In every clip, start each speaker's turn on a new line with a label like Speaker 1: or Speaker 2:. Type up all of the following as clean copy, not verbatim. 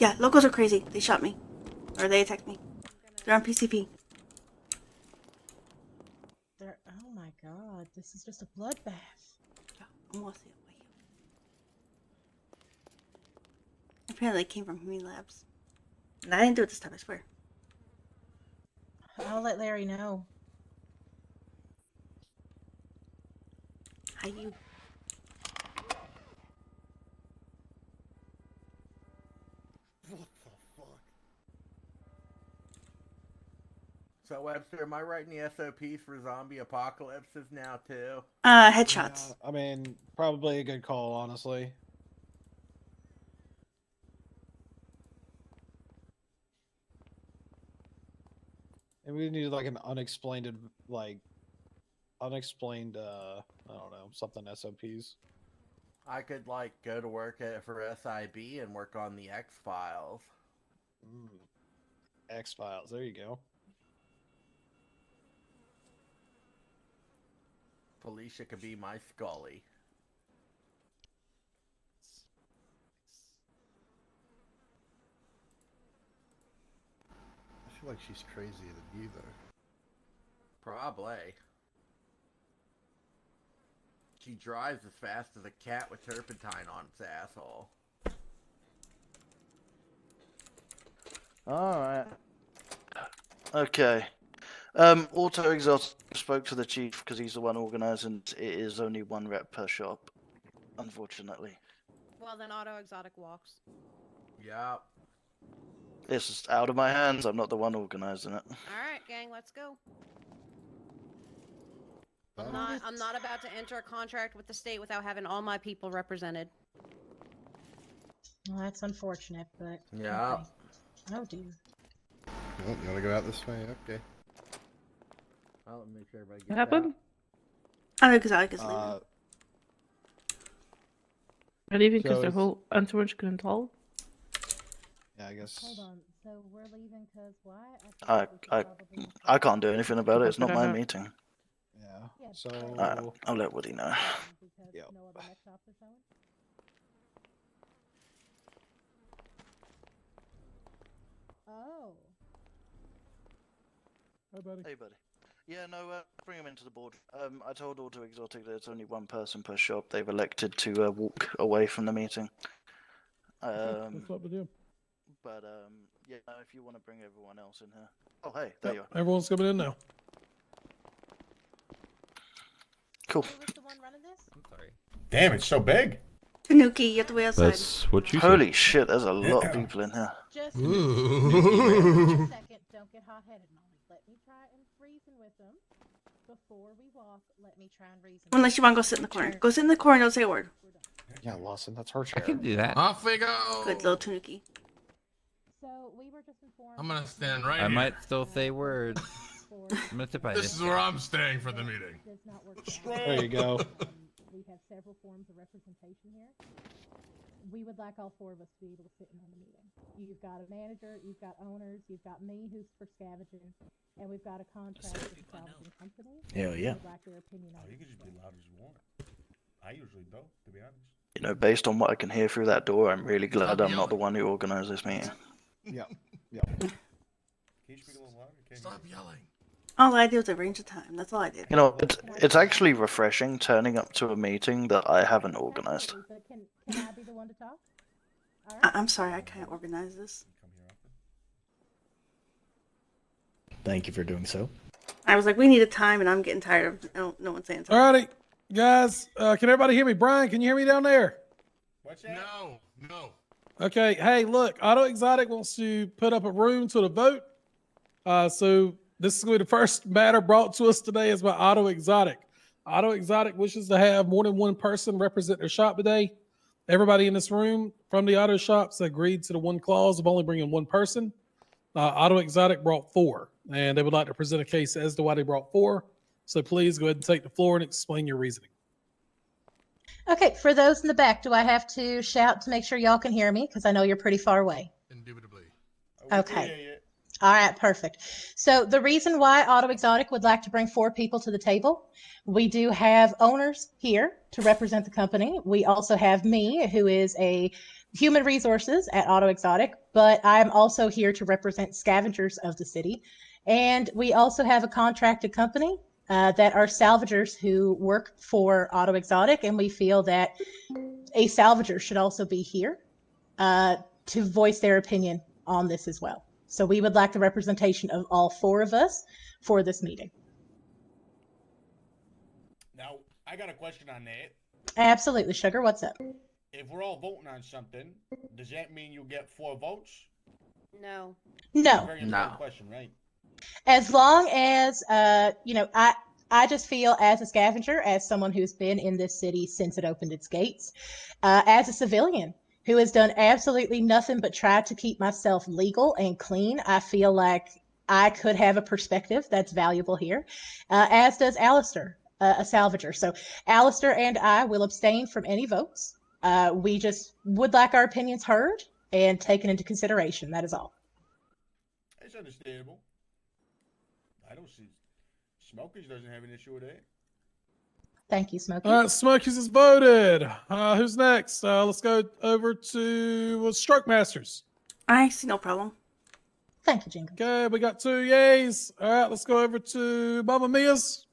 Speaker 1: Yeah, locals are crazy. They shot me. Or they attacked me. They're on PCP.
Speaker 2: Oh my god, this is just a bloodbath.
Speaker 1: Yeah, almost. Apparently, they came from Human Labs. And I didn't do it this time, I swear.
Speaker 2: I'll let Larry know.
Speaker 1: Hi, you.
Speaker 3: What the fuck? So, Webster, am I writing the SOPs for zombie apocalypses now, too?
Speaker 1: Headshots.
Speaker 4: Yeah, I mean, probably a good call, honestly. And we need like an unexplained, I don't know, something SOPs.
Speaker 3: I could, like, go to work for SIB and work on the X-Files.
Speaker 4: X-Files, there you go.
Speaker 3: Felicia could be my Scully.
Speaker 5: I feel like she's crazier than you, though.
Speaker 3: Probably. She drives as fast as a cat with turpentine on its asshole.
Speaker 6: Alright. Okay. Auto Exotic spoke to the chief because he's the one organising. It is only one rep per shop, unfortunately.
Speaker 7: Well, then Auto Exotic walks.
Speaker 3: Yep.
Speaker 6: It's just out of my hands. I'm not the one organising it.
Speaker 7: Alright, gang, let's go. I'm not about to enter a contract with the state without having all my people represented.
Speaker 2: Well, that's unfortunate, but...
Speaker 3: Yeah.
Speaker 2: Okay. Oh, dear.
Speaker 5: Oh, you want to go out this way? Okay.
Speaker 3: I'll make sure everybody gets
Speaker 8: What happened?
Speaker 1: Auto Exotic is leaving.
Speaker 8: They're leaving because
Speaker 4: So
Speaker 8: their
Speaker 4: it's-
Speaker 8: whole entourage couldn't tell.
Speaker 4: Yeah, I guess.
Speaker 2: Hold on. So we're leaving because why?
Speaker 6: I can't do anything about it. It's not
Speaker 8: I
Speaker 6: my
Speaker 8: don't know.
Speaker 6: meeting.
Speaker 4: Yeah. So.
Speaker 6: I'll let Woody know.
Speaker 2: Because
Speaker 4: Yep.
Speaker 2: no other mech shops are showing? Oh.
Speaker 4: Hi, buddy.
Speaker 6: Hey, buddy. Yeah, no, bring him into the board. I told Auto Exotic that it's only one person per shop. They've elected to walk away from the meeting.
Speaker 9: That's up to them.
Speaker 6: But yeah, if you want to bring everyone else in here. Oh, hey, there you are.
Speaker 9: Everyone's coming in now.
Speaker 6: Cool.
Speaker 2: Who was the one running this?
Speaker 10: I'm sorry.
Speaker 5: Damn, it's so big.
Speaker 1: Tanuki, you have to wait outside.
Speaker 10: That's what you
Speaker 6: Holy shit, there's a lot of people in here.
Speaker 2: Just
Speaker 5: Ooh.
Speaker 2: a second. Don't get hot-headed, Molly. Let me try and reason with them. Before we walk, let me try and reason.
Speaker 1: Unless you want to go sit in the corner. Go sit in the corner and don't say a word.
Speaker 4: Yeah, Lawson, that's her
Speaker 10: I
Speaker 4: chair.
Speaker 10: can do that.
Speaker 5: Off we go.
Speaker 1: Good little Tanuki.
Speaker 2: So we were just informed.
Speaker 5: I'm gonna stand right
Speaker 10: I
Speaker 5: here.
Speaker 10: might still say words. I'm gonna tip my
Speaker 5: This is where I'm staying for the meeting.
Speaker 2: Does not work
Speaker 4: There you go.
Speaker 2: We have several forms of representation here. We would like all four of us to be able to sit in on the meeting. You've got a manager, you've got owners, you've got me who's for scavenging, and we've got a contract with the salvaging company.
Speaker 5: Hell yeah.
Speaker 2: We'd like their opinion on
Speaker 5: You
Speaker 2: it.
Speaker 5: can just be loud as you want. I usually don't, to be honest.
Speaker 6: You know, based on what I can hear through that door, I'm really glad I'm not the one who organised this meeting.
Speaker 4: Yeah. Yeah.
Speaker 5: Can you speak a little louder? Stop yelling.
Speaker 1: All I did was arrange the time. That's all I did.
Speaker 6: You know, it's actually refreshing turning up to a meeting that I haven't organised.
Speaker 2: Absolutely, but can I be the one to talk? All right.
Speaker 1: I'm sorry, I can't organize this.
Speaker 11: Thank you for doing so.
Speaker 1: I was like, we need a time, and I'm getting tired of no one saying something.
Speaker 9: Alrighty, guys. Can everybody hear me? Brian, can you hear me down there?
Speaker 5: What's that? No.
Speaker 9: Okay. Hey, look, Auto Exotic wants to put up a room to the vote. So this is going to be the first matter brought to us today is by Auto Exotic. Auto Exotic wishes to have more than one person represent their shop today. Everybody in this room from the auto shops agreed to the one clause of only bringing one person. Auto Exotic brought 4, and they would like to present a case as to why they brought 4. So please go ahead and take the floor and explain your reasoning.
Speaker 2: Okay, for those in the back, do I have to shout to make sure y'all can hear me? Because I know you're pretty far away.
Speaker 5: Indubitably.
Speaker 2: Okay. All right, perfect. So the reason why Auto Exotic would like to bring 4 people to the table, we do have owners here to represent the company. We also have me, who is a human resources at Auto Exotic, but I'm also here to represent scavengers of the city. And we also have a contracted company that are salvagers who work for Auto Exotic, and we feel that a salvager should also be here to voice their opinion on this as well. So we would like the representation of all 4 of us for this meeting.
Speaker 5: Now, I got a question on that.
Speaker 2: Absolutely, Sugar. What's up?
Speaker 5: If we're all voting on something, does that mean you'll get 4 votes?
Speaker 7: No.
Speaker 2: No.
Speaker 5: Very
Speaker 3: No.
Speaker 5: important question, right?
Speaker 2: As long as I just feel as a scavenger, as someone who's been in this city since it opened its gates, as a civilian who has done absolutely nothing but try to keep myself legal and clean, I feel like I could have a perspective that's valuable here, as does Alistair, a salvager. So Alistair and I will abstain from any votes. We just would like our opinions heard and taken into consideration. That is all.
Speaker 5: It's understandable. I don't see. Smokers doesn't have an issue with that.
Speaker 2: Thank you, Smokey.
Speaker 9: All right, Smokies has voted. Who's next? Let's go over to Stroke Masters.
Speaker 1: I see no problem.
Speaker 2: Thank you, Jingle.
Speaker 9: Okay, we got 2 yays. All right, let's go over to Mama Mia's.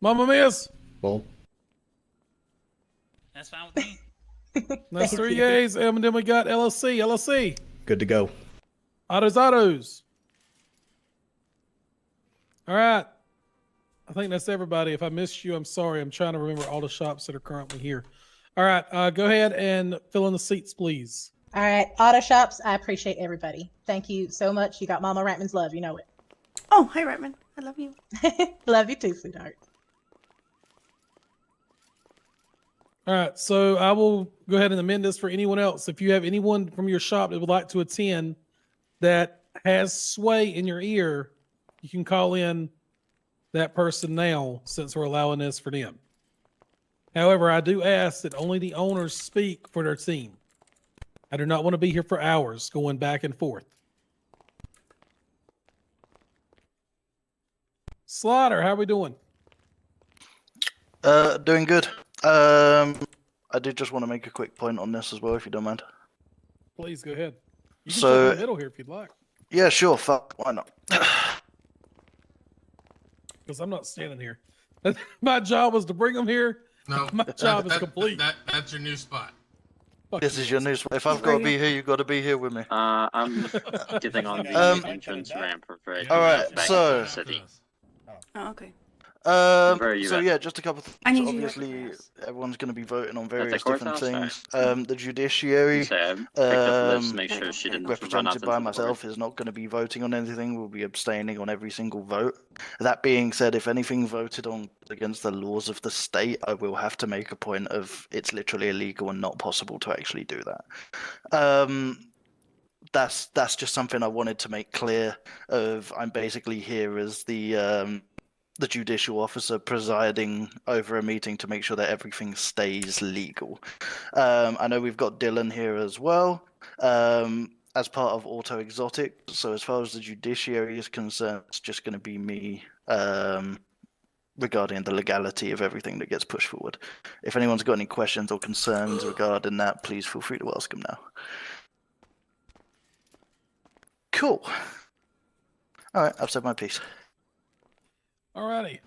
Speaker 9: Mama Mia's.
Speaker 11: Well,
Speaker 10: That's fine with me.
Speaker 9: That's
Speaker 2: Thank
Speaker 9: 3
Speaker 2: you.
Speaker 9: yays. And then we got LLC. LLC.
Speaker 11: good to go.
Speaker 9: Autos. All right. I think that's everybody. If I missed you, I'm sorry. I'm trying to remember all the shops that are currently here. All right. Go ahead and fill in the seats, please.
Speaker 2: All right, auto shops. I appreciate everybody. Thank you so much. You got Mama Ratman's love. You know it.
Speaker 1: Oh, hi, Redman. I love you.
Speaker 2: Love you too, sweetheart.
Speaker 9: All right. So I will go ahead and amend this for anyone else. If you have anyone from your shop that would like to attend that has sway in your ear, you can call in that person now since we're allowing this for them. However, I do ask that only the owners speak for their team. I do not want to be here for hours going back and forth. Slaughter, how are we doing?
Speaker 6: Doing good. I did just want to make a quick point on this as well, if you don't mind.
Speaker 9: Please go ahead. You can
Speaker 6: So-
Speaker 9: jump in the middle here if you'd like,
Speaker 6: Yeah, sure. Fuck, why not?
Speaker 9: because I'm not standing here. My job was to bring them here.
Speaker 12: No,
Speaker 9: My job is complete.
Speaker 12: That's your new spot.
Speaker 9: Fuck
Speaker 6: This
Speaker 9: you
Speaker 6: is your
Speaker 9: guys.
Speaker 6: new spot. If I've got to be here, you've got to be here with me.
Speaker 8: I'm getting on the
Speaker 6: Um,
Speaker 8: entrance ramp for very
Speaker 6: Alright,
Speaker 8: back
Speaker 6: so-
Speaker 8: to the city.
Speaker 1: Oh, okay.
Speaker 8: Where are you
Speaker 6: So
Speaker 8: at?
Speaker 6: yeah, just a couple of
Speaker 1: I
Speaker 6: things.
Speaker 1: need you to
Speaker 6: Obviously,
Speaker 1: recognize.
Speaker 6: everyone's going to be voting on
Speaker 8: the
Speaker 6: various different
Speaker 8: courthouse?
Speaker 6: things. The judiciary,
Speaker 8: So I picked up the list to make
Speaker 1: Um,
Speaker 8: sure she didn't run off
Speaker 6: represented
Speaker 8: into
Speaker 6: by
Speaker 8: the
Speaker 6: myself,
Speaker 8: forest.
Speaker 6: is not going to be voting on anything. We'll be abstaining on every single vote. That being said, if anything voted on against the laws of the state, I will have to make a point of it's literally illegal and not possible to actually do that. That's just something I wanted to make clear. Of I'm basically here as the judicial officer presiding over a meeting to make sure that everything stays legal. I know we've got Dylan here as well, as part of Auto Exotic. So as far as the judiciary is concerned, it's just going to be me regarding the legality of everything that gets pushed forward. If anyone's got any questions or concerns regarding that, please feel free to ask them now. Cool. All right, I've said my piece.
Speaker 9: Alrighty.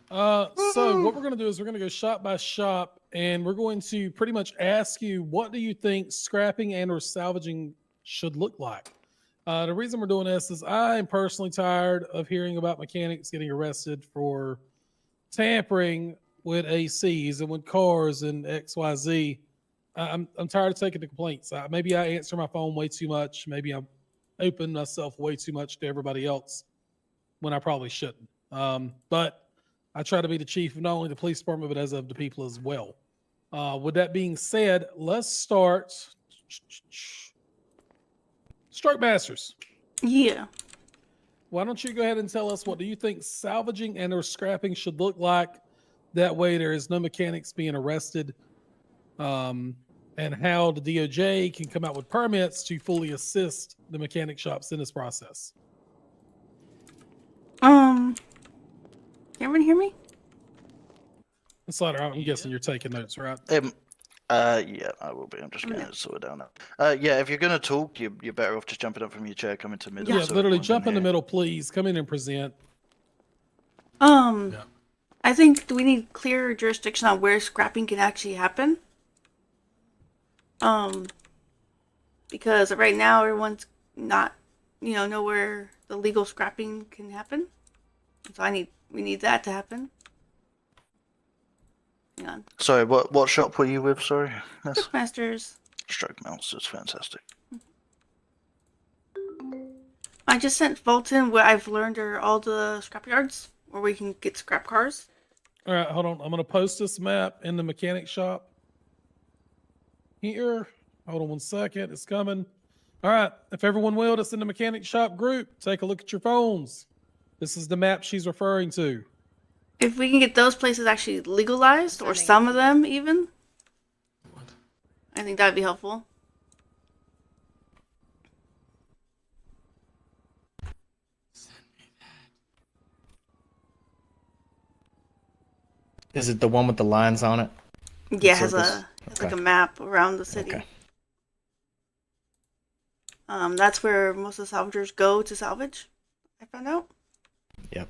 Speaker 9: So what we're going to do is we're going to go shop by shop, and we're going to pretty much ask you, what do you think scrapping and or salvaging should look like? The reason we're doing this is I am personally tired of hearing about mechanics getting arrested for tampering with ACs and with cars and XYZ. I'm tired of taking the complaints. Maybe I answer my phone way too much. Maybe I open myself way too much to everybody else when I probably shouldn't. But I try to be the chief of not only the police department, but as of the people as well. With that being said, let's start. Stroke Masters.
Speaker 1: Yeah.
Speaker 9: Why don't you go ahead and tell us, what do you think salvaging and or scrapping should look like? That way there is no mechanics being arrested. And how the DOJ can come out with permits to fully assist the mechanic shops in this process.
Speaker 1: Can everyone hear me?
Speaker 9: Slider, I'm guessing you're taking notes, right?
Speaker 6: Yeah, I will be. I'm just getting it sorted down now. Yeah, if you're gonna talk, you're better off just jumping up from your chair, coming to the middle.
Speaker 9: Yeah,
Speaker 6: so
Speaker 9: literally
Speaker 6: everyone
Speaker 9: jump
Speaker 6: can
Speaker 9: in the
Speaker 6: hear.
Speaker 9: middle, please. Come in and present.
Speaker 5: Yeah.
Speaker 1: I think, do we need clear jurisdiction on where scrapping can actually happen? Because right now everyone's not, know where the legal scrapping can happen. So we need that to happen. Hang on.
Speaker 6: Sorry, what shop were you with? Sorry, yes.
Speaker 1: Cookmasters.
Speaker 6: Stroke Mouse is fantastic.
Speaker 1: I just sent Fulton what I've learned are all the scrap yards where we can get scrap cars.
Speaker 9: All right, hold on. I'm going to post this map in the mechanic shop here. Hold on 1 second. It's coming. All right. If everyone will, that's in the mechanic shop group. Take a look at your phones. This is the map she's referring to.
Speaker 1: If we can get those places actually legalized, or some of them even, I think that'd be helpful.
Speaker 11: Is it the one with the lines on it?
Speaker 1: Yeah, it has
Speaker 11: Circles?
Speaker 1: like a map around the city.
Speaker 11: Okay.
Speaker 1: That's where most of the salvagers go to salvage, I found out.
Speaker 11: Yep.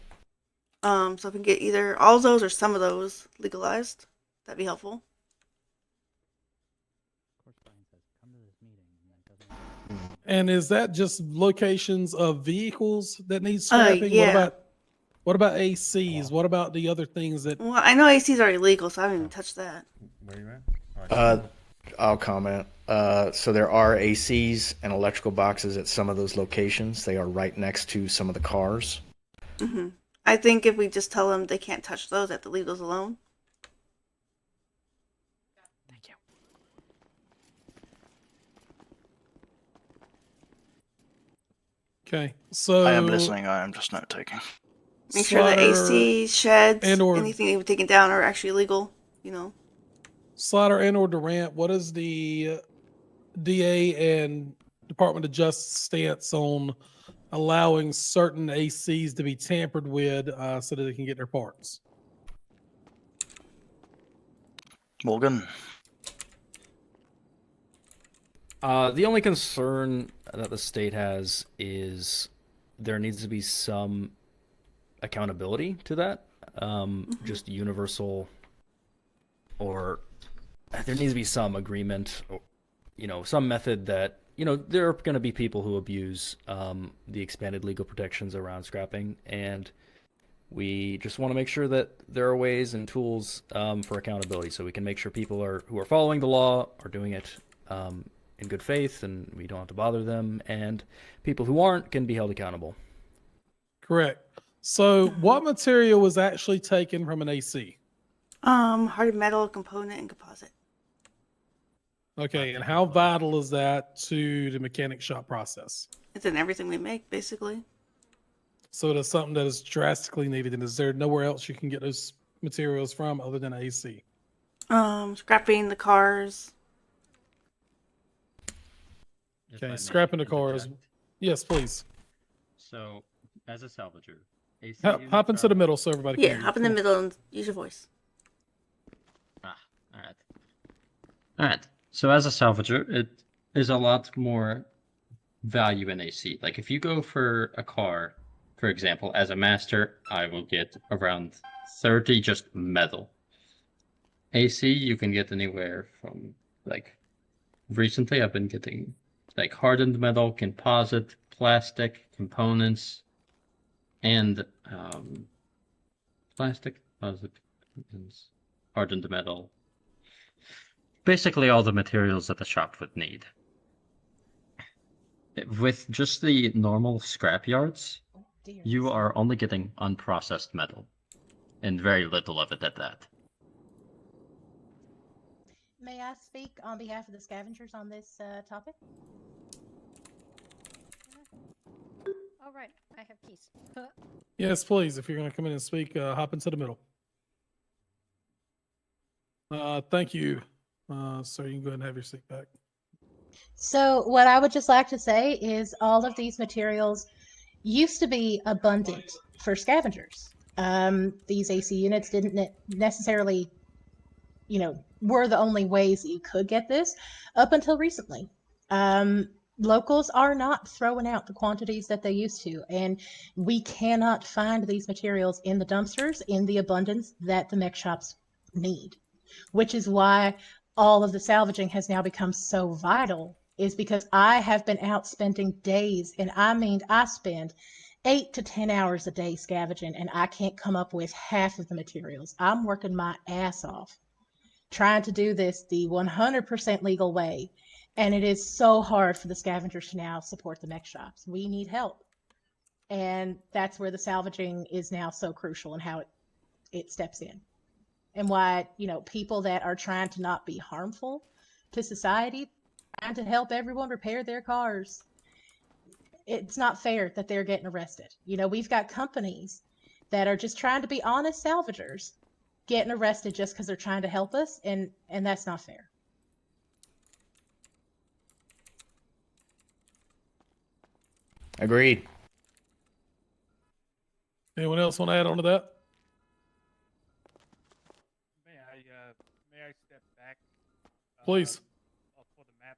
Speaker 1: So if we can get either all of those or some of those legalized, that'd be helpful.
Speaker 9: And is that just locations of vehicles that need scrapping?
Speaker 1: Yeah.
Speaker 9: What about ACs? What about the other things that?
Speaker 1: Well, I know ACs are illegal, so I haven't even touched that.
Speaker 5: Where you at?
Speaker 11: I'll comment. So there are ACs and electrical boxes at some of those locations. They are right next to some of the cars.
Speaker 1: Mm-hmm. I think if we just tell them they can't touch those, they have to leave those alone.
Speaker 10: Thank you.
Speaker 9: Okay, so
Speaker 6: I am listening. I am just note taking.
Speaker 1: Make sure the AC, sheds,
Speaker 9: and/or
Speaker 1: anything they've taken down are actually legal,
Speaker 9: Slider and/or Durant, what is the DA and Department of Justice stance on allowing certain ACs to be tampered with so that they can get their parts?
Speaker 6: Morgan.
Speaker 12: The only concern that the state has is there needs to be some accountability to that. Just universal, or there needs to be some agreement, or, some method that, there are going to be people who abuse the expanded legal protections around scrapping, and we just want to make sure that there are ways and tools for accountability, so we can make sure people who are following the law are doing it in good faith, and we don't have to bother them, and people who aren't can be held accountable.
Speaker 9: Correct. So what material was actually taken from an AC?
Speaker 1: Hard metal, component, and composite.
Speaker 9: Okay, and how vital is that to the mechanic shop process?
Speaker 1: It's in everything we make, basically.
Speaker 9: So it is something that is drastically needed, and is there nowhere else you can get those materials from other than AC?
Speaker 1: Scrapping the cars.
Speaker 9: Okay, scrapping the cars. Yes, please.
Speaker 13: So, as a salvager, AC
Speaker 9: Hop into the middle so everybody can
Speaker 1: Yeah,
Speaker 9: hear you.
Speaker 1: hop in the middle and use your voice.
Speaker 13: Alright. Alright. So as a salvager, it is a lot more value in AC. Like if you go for a car, for example, as a master, I will get around 30 just metal. AC, you can get anywhere from, recently I've been getting, hardened metal, composite, plastic, components, and, plastic, composite, components, hardened metal. Basically all the materials that the shop would need. With just the normal scrap yards, you are only getting unprocessed metal, and very little of it at that.
Speaker 2: May I speak on behalf of the scavengers on this topic?
Speaker 7: All right, I have keys.
Speaker 9: Yes, please. If you're going to come in and speak, hop into the middle. Thank you. So you can go ahead and have your seat back.
Speaker 2: So what I would just like to say is all of these materials used to be abundant for scavengers. These AC units didn't necessarily were the only ways that you could get this up until recently. Locals are not throwing out the quantities that they used to, and we cannot find these materials in the dumpsters in the abundance that the mech shops need, which is why all of the salvaging has now become so vital, is because I have been out spending days, and I spend 8 to 10 hours a day scavenging, and I can't come up with half of the materials. I'm working my ass off trying to do this the 100% legal way. And it is so hard for the scavengers to now support the mech shops. We need help. And that's where the salvaging is now so crucial and how it steps in. And why, people that are trying to not be harmful to society, trying to help everyone repair their cars, it's not fair that they're getting arrested. We've got companies that are just trying to be honest salvagers getting arrested just because they're trying to help us, and that's not fair.
Speaker 11: Agreed.
Speaker 9: Anyone else want to add on to that?
Speaker 14: May I step back?
Speaker 9: Please.
Speaker 14: For the map.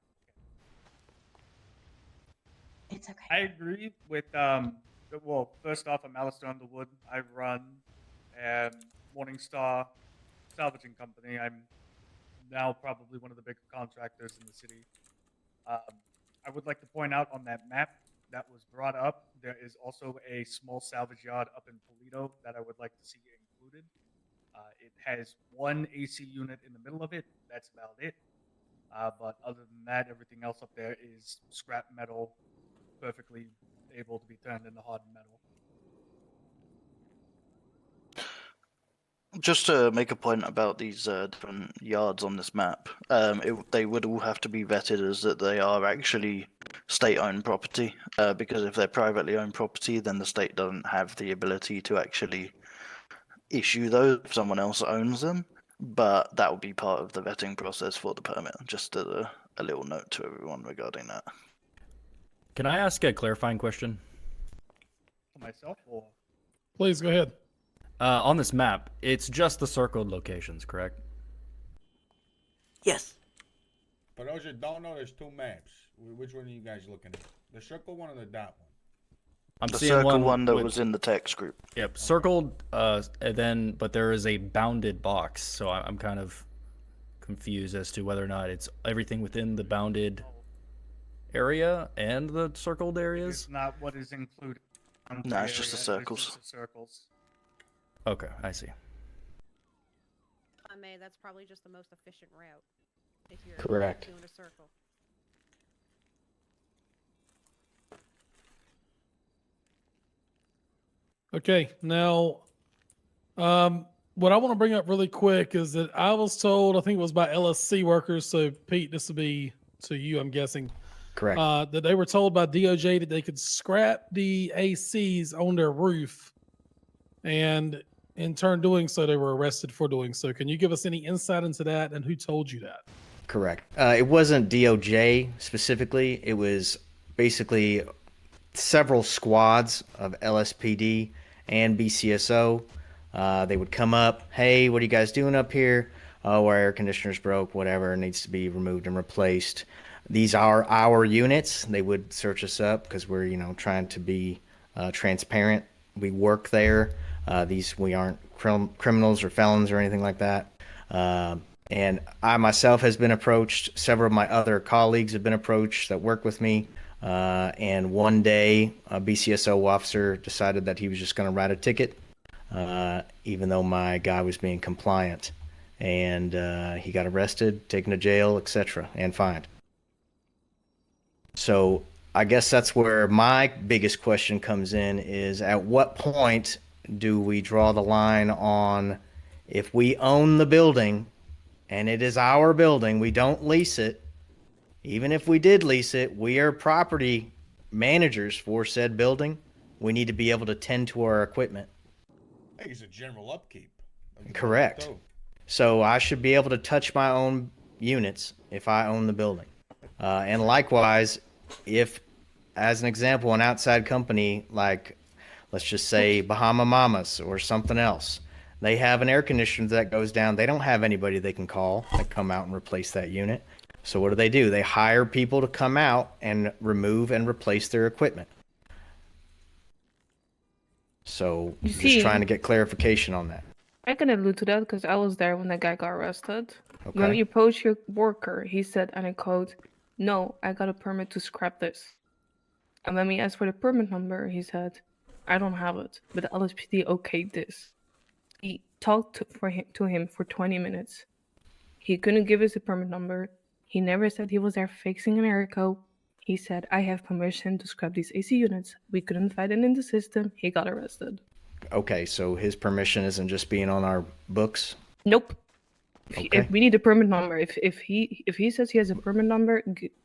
Speaker 2: It's okay.
Speaker 14: I agree with well, first off, I'm Alistair Underwood. I run Morningstar Salvaging Company. I'm now probably one of the bigger contractors in the city. I would like to point out on that map that was brought up, there is also a small salvage yard up in Polito that I would like to see included. It has one AC unit in the middle of it. That's about it. But other than that, everything else up there is scrap metal, perfectly able to be turned into hardened metal.
Speaker 6: Just to make a point about these different yards on this map, they would all have to be vetted as that they are actually state-owned property, because if they're privately owned property, then the state doesn't have the ability to actually issue those if someone else owns them, but that will be part of the vetting process for the permit. Just a little note to everyone regarding that.
Speaker 12: Can I ask a clarifying question?
Speaker 14: For myself, or?
Speaker 9: Please go ahead.
Speaker 12: On this map, it's just the circled locations, correct?
Speaker 1: Yes.
Speaker 5: For those that don't know, there's two maps. Which one are you guys looking at? The circle one or the dot one?
Speaker 12: I'm
Speaker 6: the
Speaker 12: seeing
Speaker 6: circle one that
Speaker 12: with,
Speaker 6: was in the text group.
Speaker 12: Yep, circled, and then, but there is a bounded box, so I'm kind of confused as to whether or not it's everything within the bounded area and the circled areas.
Speaker 14: It's not what is included.
Speaker 6: No, it's just the circles.
Speaker 14: It's just the circles.
Speaker 12: Okay, I see.
Speaker 7: That's probably just the most efficient route. If you're
Speaker 11: Correct.
Speaker 7: doing a circle.
Speaker 9: Okay, now, what I want to bring up really quick is that I was told, I think it was by LSC workers, so Pete, this will be to you, I'm guessing.
Speaker 11: Correct.
Speaker 9: That they were told by DOJ that they could scrap the ACs on their roof, and in turn doing so, they were arrested for doing so. Can you give us any insight into that, and who told you that?
Speaker 11: Correct. It wasn't DOJ specifically. It was basically several squads of LSPD and BCSO. They would come up, hey, what are you guys doing up here? Oh, our air conditioner's broke, whatever, needs to be removed and replaced. These are our units. They would search us up because we're, trying to be transparent. We work there. We aren't criminals or felons or anything like that. And I myself has been approached. Several of my other colleagues have been approached that work with me. And one day, a BCSO officer decided that he was just going to write a ticket, even though my guy was being compliant. And he got arrested, taken to jail, etc., and fined. So I guess that's where my biggest question comes in, is at what point do we draw the line on if we own the building and it is our building, we don't lease it. Even if we did lease it, we are property managers for said building. We need to be able to tend to our equipment.
Speaker 5: I think it's a general upkeep.
Speaker 11: Correct. So I should be able to touch my own units if I own the building. And likewise, if, as an example, an outside company like, let's just say Bahama Mamas or something else, They have an air conditioner that goes down. They don't have anybody they can call that come out and replace that unit. So what do? They hire people to come out and remove and replace their equipment. So
Speaker 15: You
Speaker 11: just
Speaker 15: see-
Speaker 11: trying to get clarification on that.
Speaker 15: I can allude to that because I was there when that guy got arrested. When
Speaker 11: Okay.
Speaker 15: we approached your worker, he said, and I quote, "No, I got a permit to scrap this." And when we asked for the permit number, he said, "I don't have it, but the LSPD okayed this." He talked to him for 20 minutes. He couldn't give us a permit number. He never said he was there fixing an airco. He said, "I have permission to scrap these AC units." We couldn't find it in the system. He got arrested.
Speaker 11: Okay, so his permission isn't just being on our books?
Speaker 15: Nope.
Speaker 11: Okay.
Speaker 15: If we need a permit number, if he says he has a permit number,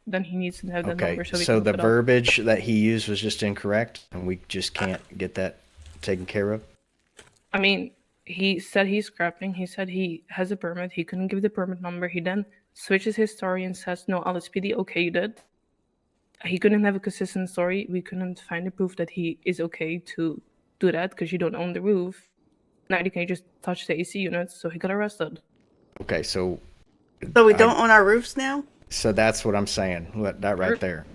Speaker 15: then he needs to have that
Speaker 11: Okay,
Speaker 15: number so we
Speaker 11: so
Speaker 15: can
Speaker 11: the
Speaker 15: look it up.
Speaker 11: verbiage that he used was just incorrect, and we just can't get that taken care of?
Speaker 15: I mean, he said he's scrapping. He said he has a permit. He couldn't give the permit number. He then switches his story and says, "No, LSPD okayed it." He couldn't have a consistent story. We couldn't find the proof that he is okay to do that because you don't own the roof. Now you can just touch the AC units, so he got arrested.
Speaker 11: Okay, so...
Speaker 1: So we don't own our roofs now?
Speaker 11: So that's what I'm saying, that right there.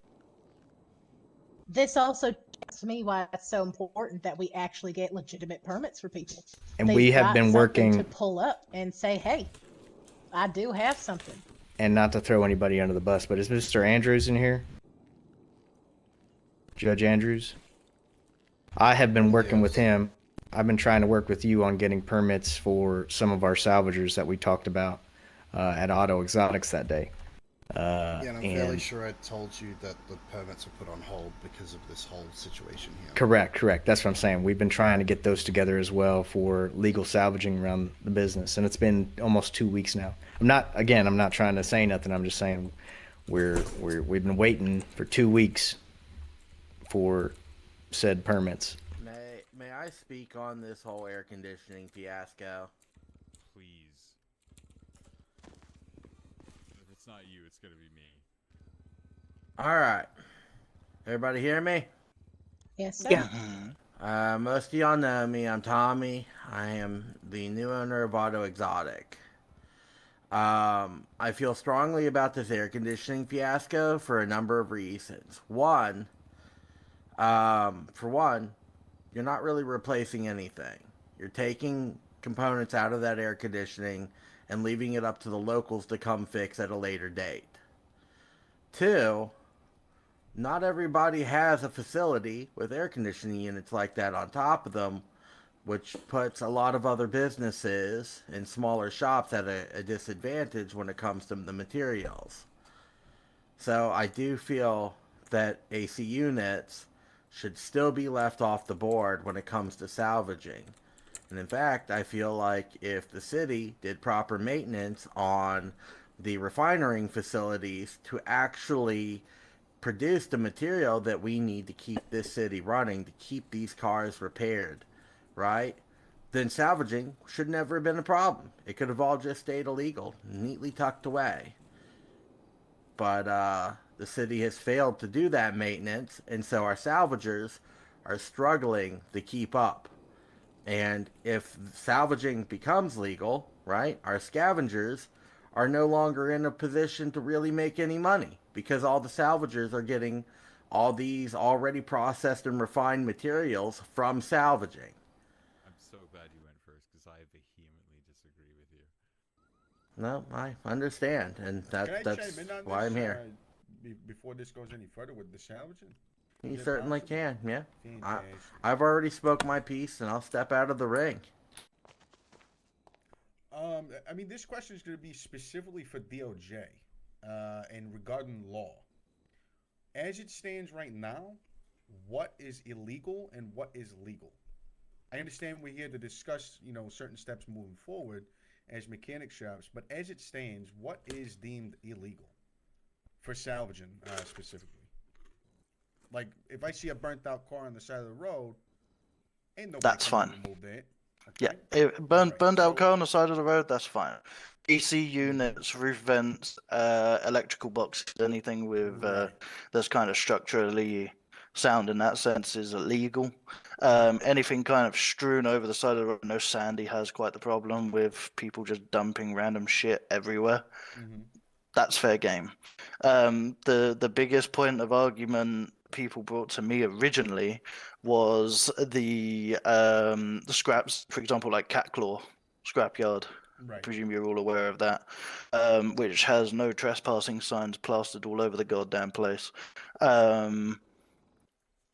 Speaker 2: This also tells me why it's so important that we actually get legitimate permits for people.
Speaker 11: And
Speaker 2: They've
Speaker 11: we have
Speaker 2: got
Speaker 11: been
Speaker 2: something
Speaker 11: working...
Speaker 2: to pull up and say, "Hey, I do have something."
Speaker 11: And not to throw anybody under the bus, but is Mr. Andrews in here? Judge Andrews? I have been working with him. I've been trying to work with you on getting permits for some of our salvagers that we talked about at Auto Exotics that day.
Speaker 16: Yeah, and I'm fairly sure I told you that the permits were put on hold because of this whole situation here.
Speaker 11: Correct. That's what I'm saying. We've been trying to get those together as well for legal salvaging around the business, and it's been almost 2 weeks now. I'm not trying to say nothing. I'm just saying we've been waiting for 2 weeks for said permits.
Speaker 3: May I speak on this whole air conditioning fiasco?
Speaker 17: Please. If it's not you, it's gonna be me.
Speaker 3: Alright. Everybody hear me?
Speaker 2: Yes, sir.
Speaker 1: Yeah.
Speaker 3: Most of y'all know me. I'm Tommy. I am the new owner of Auto Exotic. I feel strongly about this air conditioning fiasco for a number of reasons. For one, you're not really replacing anything. You're taking components out of that air conditioning and leaving it up to the locals to come fix at a later date. Two, not everybody has a facility with air conditioning units like that on top of them, which puts a lot of other businesses and smaller shops at a disadvantage when it comes to the materials. So I do feel that AC units should still be left off the board when it comes to salvaging. And in fact, I feel like if the city did proper maintenance on the refining facilities to actually produce the material that we need to keep this city running, to keep these cars repaired, right? Then salvaging should never have been a problem. It could have all just stayed illegal, neatly tucked away. But the city has failed to do that maintenance, and so our salvagers are struggling to keep up. And if salvaging becomes legal, right, our scavengers are no longer in a position to really make any money because all the salvagers are getting all these already processed and refined materials from salvaging.
Speaker 17: I'm so glad you went first because I vehemently disagree with you.
Speaker 3: No, I understand, and that's
Speaker 5: chime in on
Speaker 3: why
Speaker 5: this,
Speaker 3: I'm here.
Speaker 5: Before this goes any further with the salvaging?
Speaker 3: You
Speaker 5: Is it
Speaker 3: certainly
Speaker 5: possible?
Speaker 3: can, yeah.
Speaker 5: Fantastic.
Speaker 3: I've already spoke my piece, and I'll step out of the ring.
Speaker 5: I mean, this question is going to be specifically for DOJ and regarding law. As it stands right now, what is illegal and what is legal? I understand we're here to discuss, certain steps moving forward as mechanic shops, but as it stands, what is deemed illegal for salvaging specifically? Like, if I see a burnt out car on the side of the road, ain't nobody
Speaker 6: That's
Speaker 5: coming
Speaker 6: fine.
Speaker 5: to move that.
Speaker 6: Yeah, burned out car on the side of the road, that's fine. AC units, roof vents, electrical boxes, anything with that's kind of structurally sound in that sense is illegal. Anything kind of strewn over the side of the road, I know Sandy has quite the problem with people just dumping random shit everywhere. That's fair game. The biggest point of argument people brought to me originally was the scraps, for example, like Cat Claw scrapyard. I
Speaker 5: Right.
Speaker 6: presume you're all aware of that, which has no trespassing signs plastered all over the goddamn place.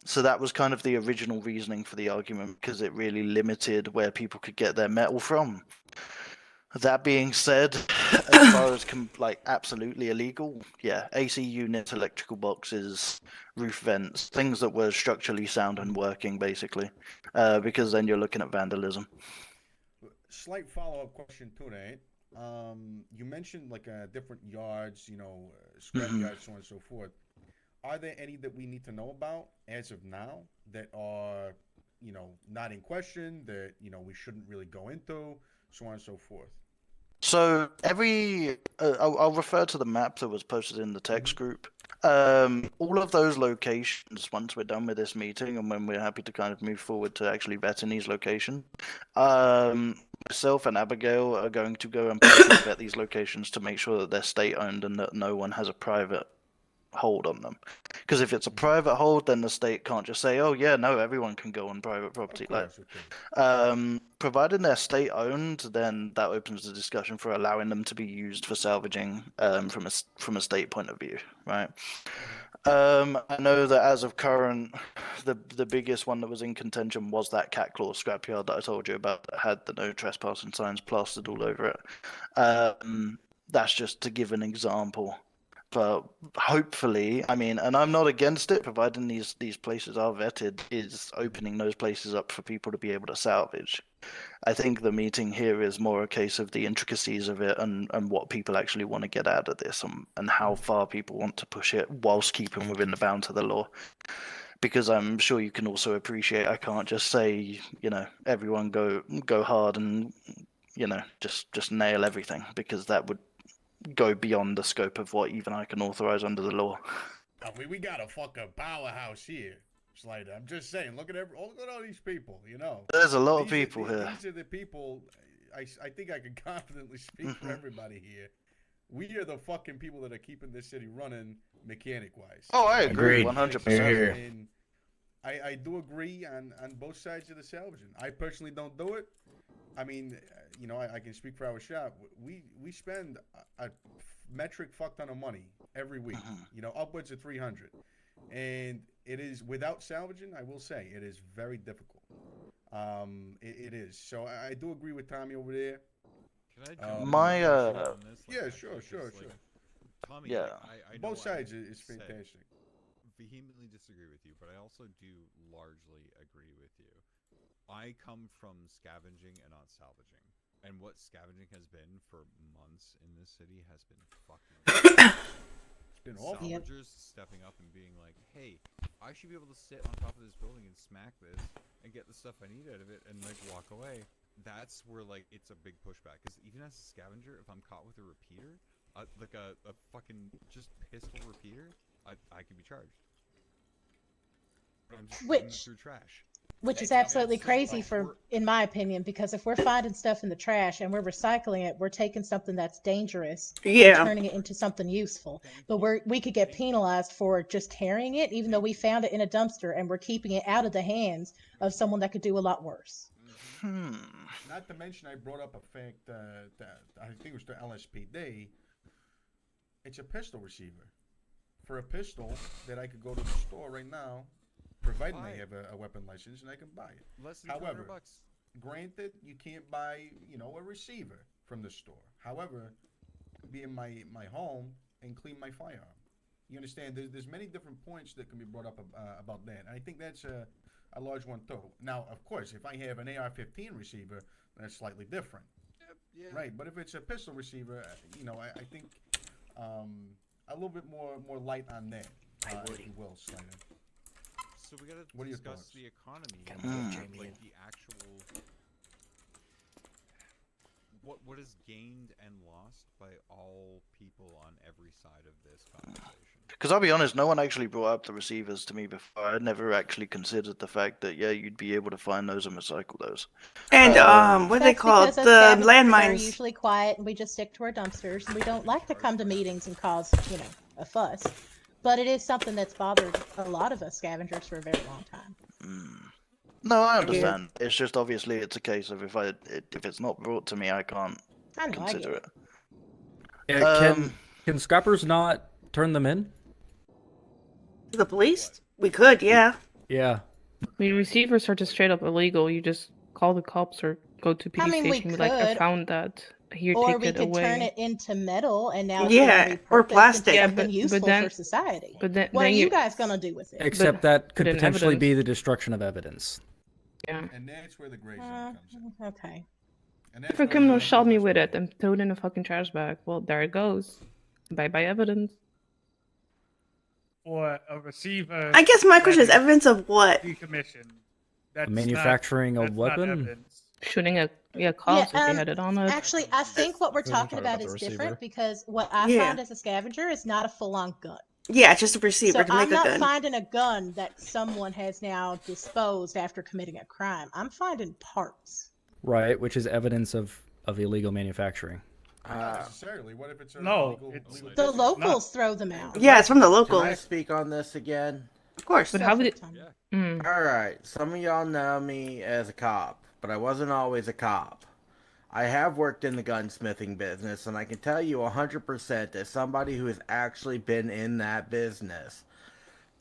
Speaker 6: So that was kind of the original reasoning for the argument, because it really limited where people could get their metal from. That being said, as far as like absolutely illegal, yeah, AC units, electrical boxes, roof vents, things that were structurally sound and working, basically, because then you're looking at vandalism.
Speaker 5: Slight follow-up question to that. You mentioned like different yards, scrap yards, so on and so forth. Are there any that we need to know about as of now that are, not in question, that, we shouldn't really go into, so on and so forth?
Speaker 6: So I'll refer to the map that was posted in the text group. All of those locations, once we're done with this meeting and when we're happy to kind of move forward to actually vetting these locations, myself and Abigail are going to go and personally vet these locations to make sure that they're state-owned and that no one has a private hold on them. Because if it's a private hold, then the state can't just say, "Oh yeah, no, everyone can go on private property." Provided they're state owned, then that opens the discussion for allowing them to be used for salvaging from a state point of view, right? I know that as of current, the biggest one that was in contention was that Cat Claw scrapyard that I told you about that had the no trespassing signs plastered all over it. That's just to give an example. But hopefully, I mean, and I'm not against it, providing these places are vetted, is opening those places up for people to be able to salvage. I think the meeting here is more a case of the intricacies of it and what people actually want to get out of this and how far people want to push it whilst keeping within the bounds of the law. Because I'm sure you can also appreciate I can't just say, everyone go hard and, just nail everything, because that would go beyond the scope of what even I can authorize under the law.
Speaker 5: I mean, we got a fucking powerhouse here, Slater. I'm just saying, look at all these people,
Speaker 6: There's a lot of people here.
Speaker 5: These are the people, I think I can confidently speak for everybody here. We are the fucking people that are keeping this city running mechanic-wise.
Speaker 6: Oh, I agree,
Speaker 11: Agreed.
Speaker 6: 100%.
Speaker 5: And I do agree on both sides of the salvaging. I personally don't do it. I mean, I can speak for our shop. We spend a metric fuck ton of money every week, upwards of 300. And it is, without salvaging, I will say, it is very difficult. It is. So I do agree with Tommy over there.
Speaker 17: Can I jump
Speaker 6: my,
Speaker 17: on this?
Speaker 5: Yeah, sure.
Speaker 17: Tommy,
Speaker 6: yeah.
Speaker 17: I know
Speaker 5: Both sides is fantastic.
Speaker 17: Vehemently disagree with you, but I also do largely agree with you. I come from scavenging and not salvaging. And what scavenging has been for months in this city has been fucking
Speaker 5: It's been awful.
Speaker 17: Salvagers stepping up and being like, hey, I should be able to sit on top of this building and smack this and get the stuff I need out of it and like walk away. That's where like it's a big pushback, because even as a scavenger, if I'm caught with a repeater, like a fucking just pistol repeater, I could be charged. But I'm just digging through trash.
Speaker 2: Which is absolutely crazy in my opinion, because if we're finding stuff in the trash and we're recycling it, we're taking something that's dangerous and turning it into something useful. But we could get penalized for just carrying it, even though we found it in a dumpster and we're keeping it out of the hands of someone that could do a lot worse.
Speaker 5: Not to mention, I brought up a fact that I think it was the LSPD. It's a pistol receiver. For a pistol that I could go to the store right now, providing I have a weapon license, and I can buy it.
Speaker 17: Less than
Speaker 5: However,
Speaker 17: $200.
Speaker 5: granted, you can't buy, a receiver from the store. However, be in my home and clean my firearm. You understand? There's many different points that can be brought up about that. And I think that's a large one too. Now, of course, if I have an AR-15 receiver, that's slightly different.
Speaker 17: Yeah.
Speaker 5: Right, but if it's a pistol receiver, I think a little bit more light on that, if you will, Slater.
Speaker 17: So we gotta
Speaker 5: What are your
Speaker 17: discuss
Speaker 5: thoughts?
Speaker 17: the economy, like the actual what is gained and lost by all people on every side of this conversation.
Speaker 6: Because I'll be honest, no one actually brought up the receivers to me before. I never actually considered the fact that you'd be able to find those and recycle those.
Speaker 1: And what do they
Speaker 2: That's
Speaker 1: call
Speaker 2: because
Speaker 1: it?
Speaker 2: us
Speaker 1: The
Speaker 2: scavengers are
Speaker 1: landmines.
Speaker 2: usually quiet and we just stick to our dumpsters and we don't like to come to meetings and cause, a fuss. But it is something that's bothered a lot of us scavengers for a very long time.
Speaker 6: No, I understand. It's just obviously it's a case of if it's not brought to me, I can't
Speaker 2: I know,
Speaker 6: consider it.
Speaker 12: Can scrappers not turn them in?
Speaker 1: To the police? We could, yeah.
Speaker 12: Yeah.
Speaker 15: I mean, receivers are just straight up illegal. You just call the cops or go to PD
Speaker 2: I mean, we
Speaker 15: station and be like, I
Speaker 2: could,
Speaker 15: found that. Here,
Speaker 2: or
Speaker 15: take
Speaker 2: we
Speaker 15: it
Speaker 2: could
Speaker 15: away.
Speaker 2: turn it into metal and now
Speaker 1: Yeah,
Speaker 2: it's
Speaker 1: or
Speaker 2: repurposed
Speaker 1: plastic.
Speaker 2: into
Speaker 1: Yeah,
Speaker 2: something useful for society.
Speaker 15: But then,
Speaker 2: What are
Speaker 15: then
Speaker 2: you guys gonna do with it?
Speaker 12: Except that could
Speaker 15: but in
Speaker 12: potentially
Speaker 15: evidence-
Speaker 12: be the destruction of evidence.
Speaker 15: Yeah.
Speaker 5: And that's where the gray zone comes in.
Speaker 2: Okay.
Speaker 5: And that's
Speaker 15: If a
Speaker 5: where
Speaker 15: criminal
Speaker 5: the-
Speaker 15: shot me with it and threw it in a fucking trash bag, well, there it goes. Bye bye evidence.
Speaker 14: For a receiver.
Speaker 1: I guess my question
Speaker 14: that
Speaker 1: is evidence of what?
Speaker 14: Decommissioned. That's
Speaker 12: Manufacturing a
Speaker 14: not
Speaker 12: weapon?
Speaker 14: evidence.
Speaker 15: Shooting a cops if they had it on it.
Speaker 2: Actually, I think what we're
Speaker 15: We're
Speaker 2: talking
Speaker 15: talking
Speaker 2: about
Speaker 15: about
Speaker 2: is
Speaker 15: the
Speaker 2: different
Speaker 15: receiver.
Speaker 2: because what I
Speaker 1: Yeah.
Speaker 2: find as a scavenger is not a full-on gun.
Speaker 1: Yeah, it's just a receiver
Speaker 2: So
Speaker 1: to make
Speaker 2: I'm
Speaker 1: a
Speaker 2: not
Speaker 1: gun.
Speaker 2: finding a gun that someone has now disposed after committing a crime. I'm finding parts.
Speaker 12: Right, which is evidence of illegal manufacturing.
Speaker 5: Not necessarily. What if it's a
Speaker 14: No,
Speaker 5: legal
Speaker 2: The locals throw them out.
Speaker 1: Yeah, it's from the
Speaker 3: Can I
Speaker 1: locals.
Speaker 3: speak on this again?
Speaker 1: Of course.
Speaker 15: But how would it?
Speaker 3: Alright, some of y'all know me as a cop, but I wasn't always a cop. I have worked in the gunsmithing business, and I can tell you 100% as somebody who has actually been in that business,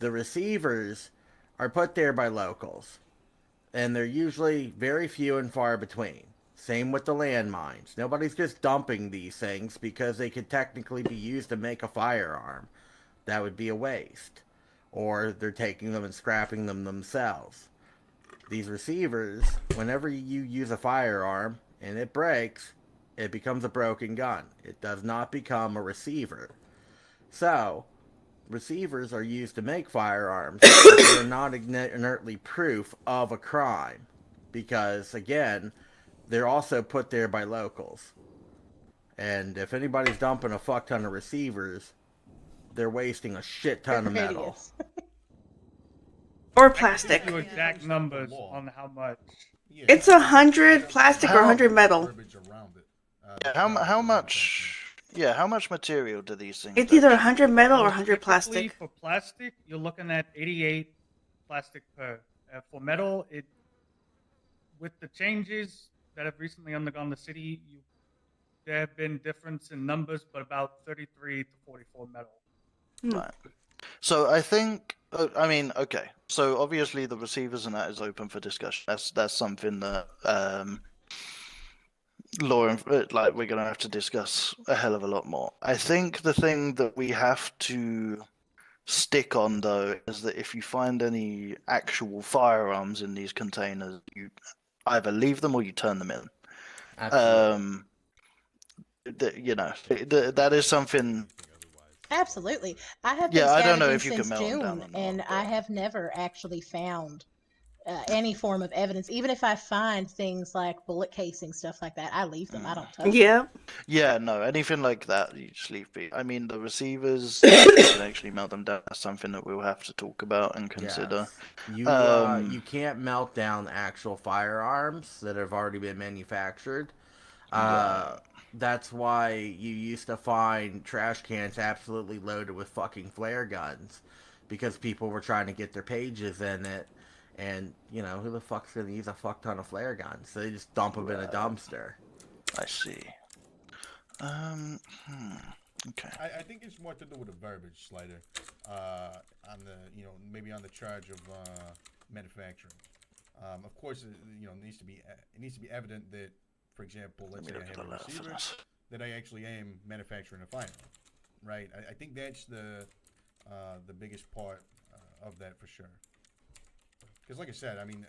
Speaker 3: the receivers are put there by locals, and they're usually very few and far between. Same with the landmines. Nobody's just dumping these things because they could technically be used to make a firearm. That would be a waste. Or they're taking them and scrapping them themselves. These receivers, whenever you use a firearm and it breaks, it becomes a broken gun. It does not become a receiver. So, receivers are used to make firearms, but they're not inertly proof of a crime. Because, again, they're also put there by locals. And if anybody's dumping a fuck ton of receivers, they're wasting a shit ton of metal.
Speaker 1: Or
Speaker 14: I can
Speaker 1: plastic.
Speaker 14: give you exact numbers on how much.
Speaker 1: It's 100 plastic or 100 metal.
Speaker 6: How much? Yeah, how much material do these things?
Speaker 1: It's either 100 metal or 100
Speaker 14: Typically,
Speaker 1: plastic.
Speaker 14: For plastic, you're looking at 88 plastic per. For metal, with the changes that have recently undergone the city, there have been difference in numbers, but about 33 to 44 metal.
Speaker 6: Right. So I think, I mean, okay. So obviously the receivers and that is open for discussion. That's something that like we're gonna have to discuss a hell of a lot more. I think the thing that we have to stick on though is that if you find any actual firearms in these containers, you either leave them or you turn them in.
Speaker 3: Absolutely.
Speaker 6: That is something.
Speaker 2: Absolutely. I have been
Speaker 6: Yeah, I don't know
Speaker 2: scavenging
Speaker 6: if you can
Speaker 2: since
Speaker 6: melt them
Speaker 2: June,
Speaker 6: down or not,
Speaker 2: and I have never actually found any form of evidence. Even if I find things like bullet casing, stuff like that, I leave them. I don't touch them.
Speaker 6: Yeah, no, anything like that, you just leave be. I mean, the receivers, you can actually melt them down. That's something that we'll have to talk about and consider.
Speaker 3: Yes. You can't melt down actual firearms that have already been manufactured.
Speaker 6: Right.
Speaker 3: That's why you used to find trash cans absolutely loaded with fucking flare guns, because people were trying to get their pages in it, and who the fuck's gonna use a fuck ton of flare guns? So they just dump them in a dumpster.
Speaker 6: I see. Okay.
Speaker 5: I think it's more to do with the verbiage, Slider. On the maybe on the charge of manufacturing. Of course, it needs to be evident that, for example, let's say I have a receiver, that I actually am manufacturing a firearm, right? I think that's the biggest part of that for sure. Because, like I said, I mean,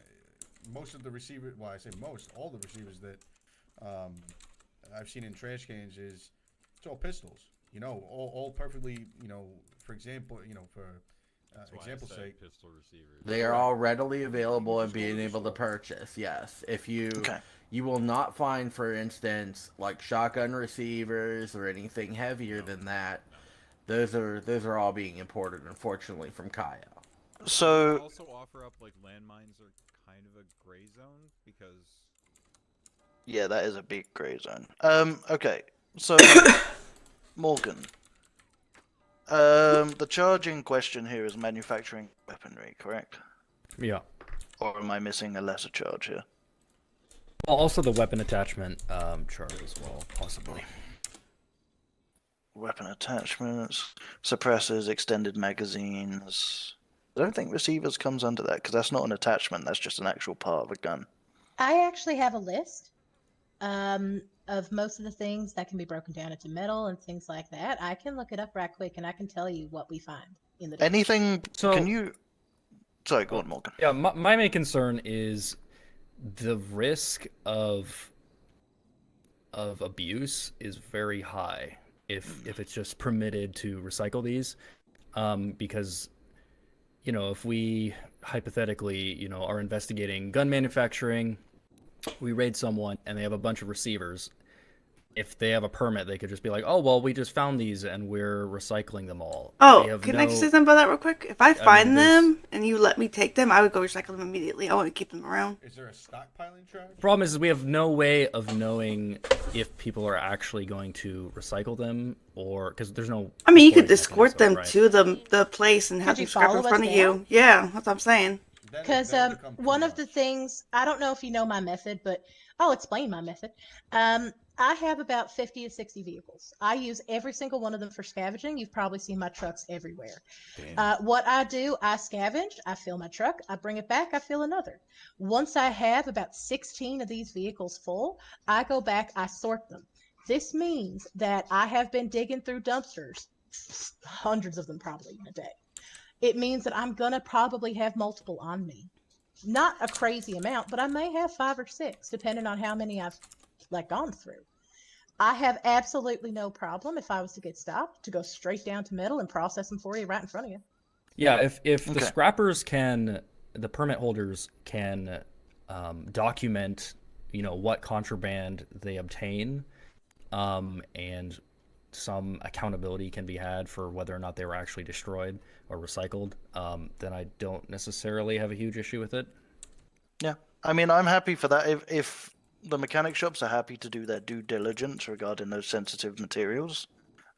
Speaker 5: most of the receivers, well, I say most, all the receivers that I've seen in trash cans it's all pistols. All perfectly, for example, for example's sake,
Speaker 17: pistol receivers.
Speaker 3: They are all readily available and being able to purchase. Yes, if you will not find, for instance, like shotgun receivers or anything heavier than that Those are all being imported, unfortunately, from Kaya.
Speaker 6: So
Speaker 17: also offer up like landmines are kind of a gray zone because
Speaker 6: yeah, that is a big gray zone. Okay, so Morgan, the charge in question here is manufacturing weaponry, correct?
Speaker 12: Yeah.
Speaker 6: Or am I missing a lesser charge here?
Speaker 12: Well, also the weapon attachment charge as well, possibly.
Speaker 6: Weapon attachments, suppressors, extended magazines. I don't think receivers comes under that because that's not an attachment. That's just an actual part of a gun.
Speaker 2: I actually have a list of most of the things that can be broken down into metal and things like that. I can look it up right quick and I can tell you what we find in the
Speaker 6: Anything?
Speaker 12: So-
Speaker 6: Can you? Sorry, go on, Morgan.
Speaker 12: Yeah, my main concern is the risk of abuse is very high if it's just permitted to recycle these, because if we hypothetically are investigating gun manufacturing, we raid someone and they have a bunch of receivers. If they have a permit, they could just be like, "Oh, well, we just found these and we're recycling them all."
Speaker 1: Oh, can I just say something about that real quick? If I find
Speaker 12: there's-
Speaker 1: them and you let me take them, I would go recycle them immediately. I want to keep them around.
Speaker 5: Is there a stockpiling charge?
Speaker 12: Problem is we have no way of knowing if people are actually going to recycle them or because there's no.
Speaker 1: I mean, you could
Speaker 12: reporting
Speaker 1: escort them
Speaker 12: mechanism, right?
Speaker 1: to the place and have
Speaker 2: Could you
Speaker 1: them scrap
Speaker 2: follow
Speaker 1: in
Speaker 2: us
Speaker 1: front of
Speaker 2: down?
Speaker 1: you. Yeah, that's what I'm saying.
Speaker 2: Because one of the things, I don't know if you know my method, but I'll explain my method. I have about 50 to 60 vehicles. I use every single one of them for scavenging. You've probably seen my trucks everywhere. What I do, I scavenge, I fill my truck, I bring it back, I fill another. Once I have about 16 of these vehicles full, I go back, I sort them. This means that I have been digging through dumpsters, hundreds of them probably in a day. It means that I'm gonna probably have multiple on me. Not a crazy amount, but I may have 5 or 6, depending on how many I've gone through. I have absolutely no problem if I was to get stopped to go straight down to metal and process them for you right in front of you.
Speaker 12: Yeah, if the
Speaker 6: Okay.
Speaker 12: scrappers the permit holders can document, what contraband they obtain, and some accountability can be had for whether or not they were actually destroyed or recycled, then I don't necessarily have a huge issue with it.
Speaker 6: Yeah, I mean, I'm happy for that. If the mechanic shops are happy to do their due diligence regarding those sensitive materials,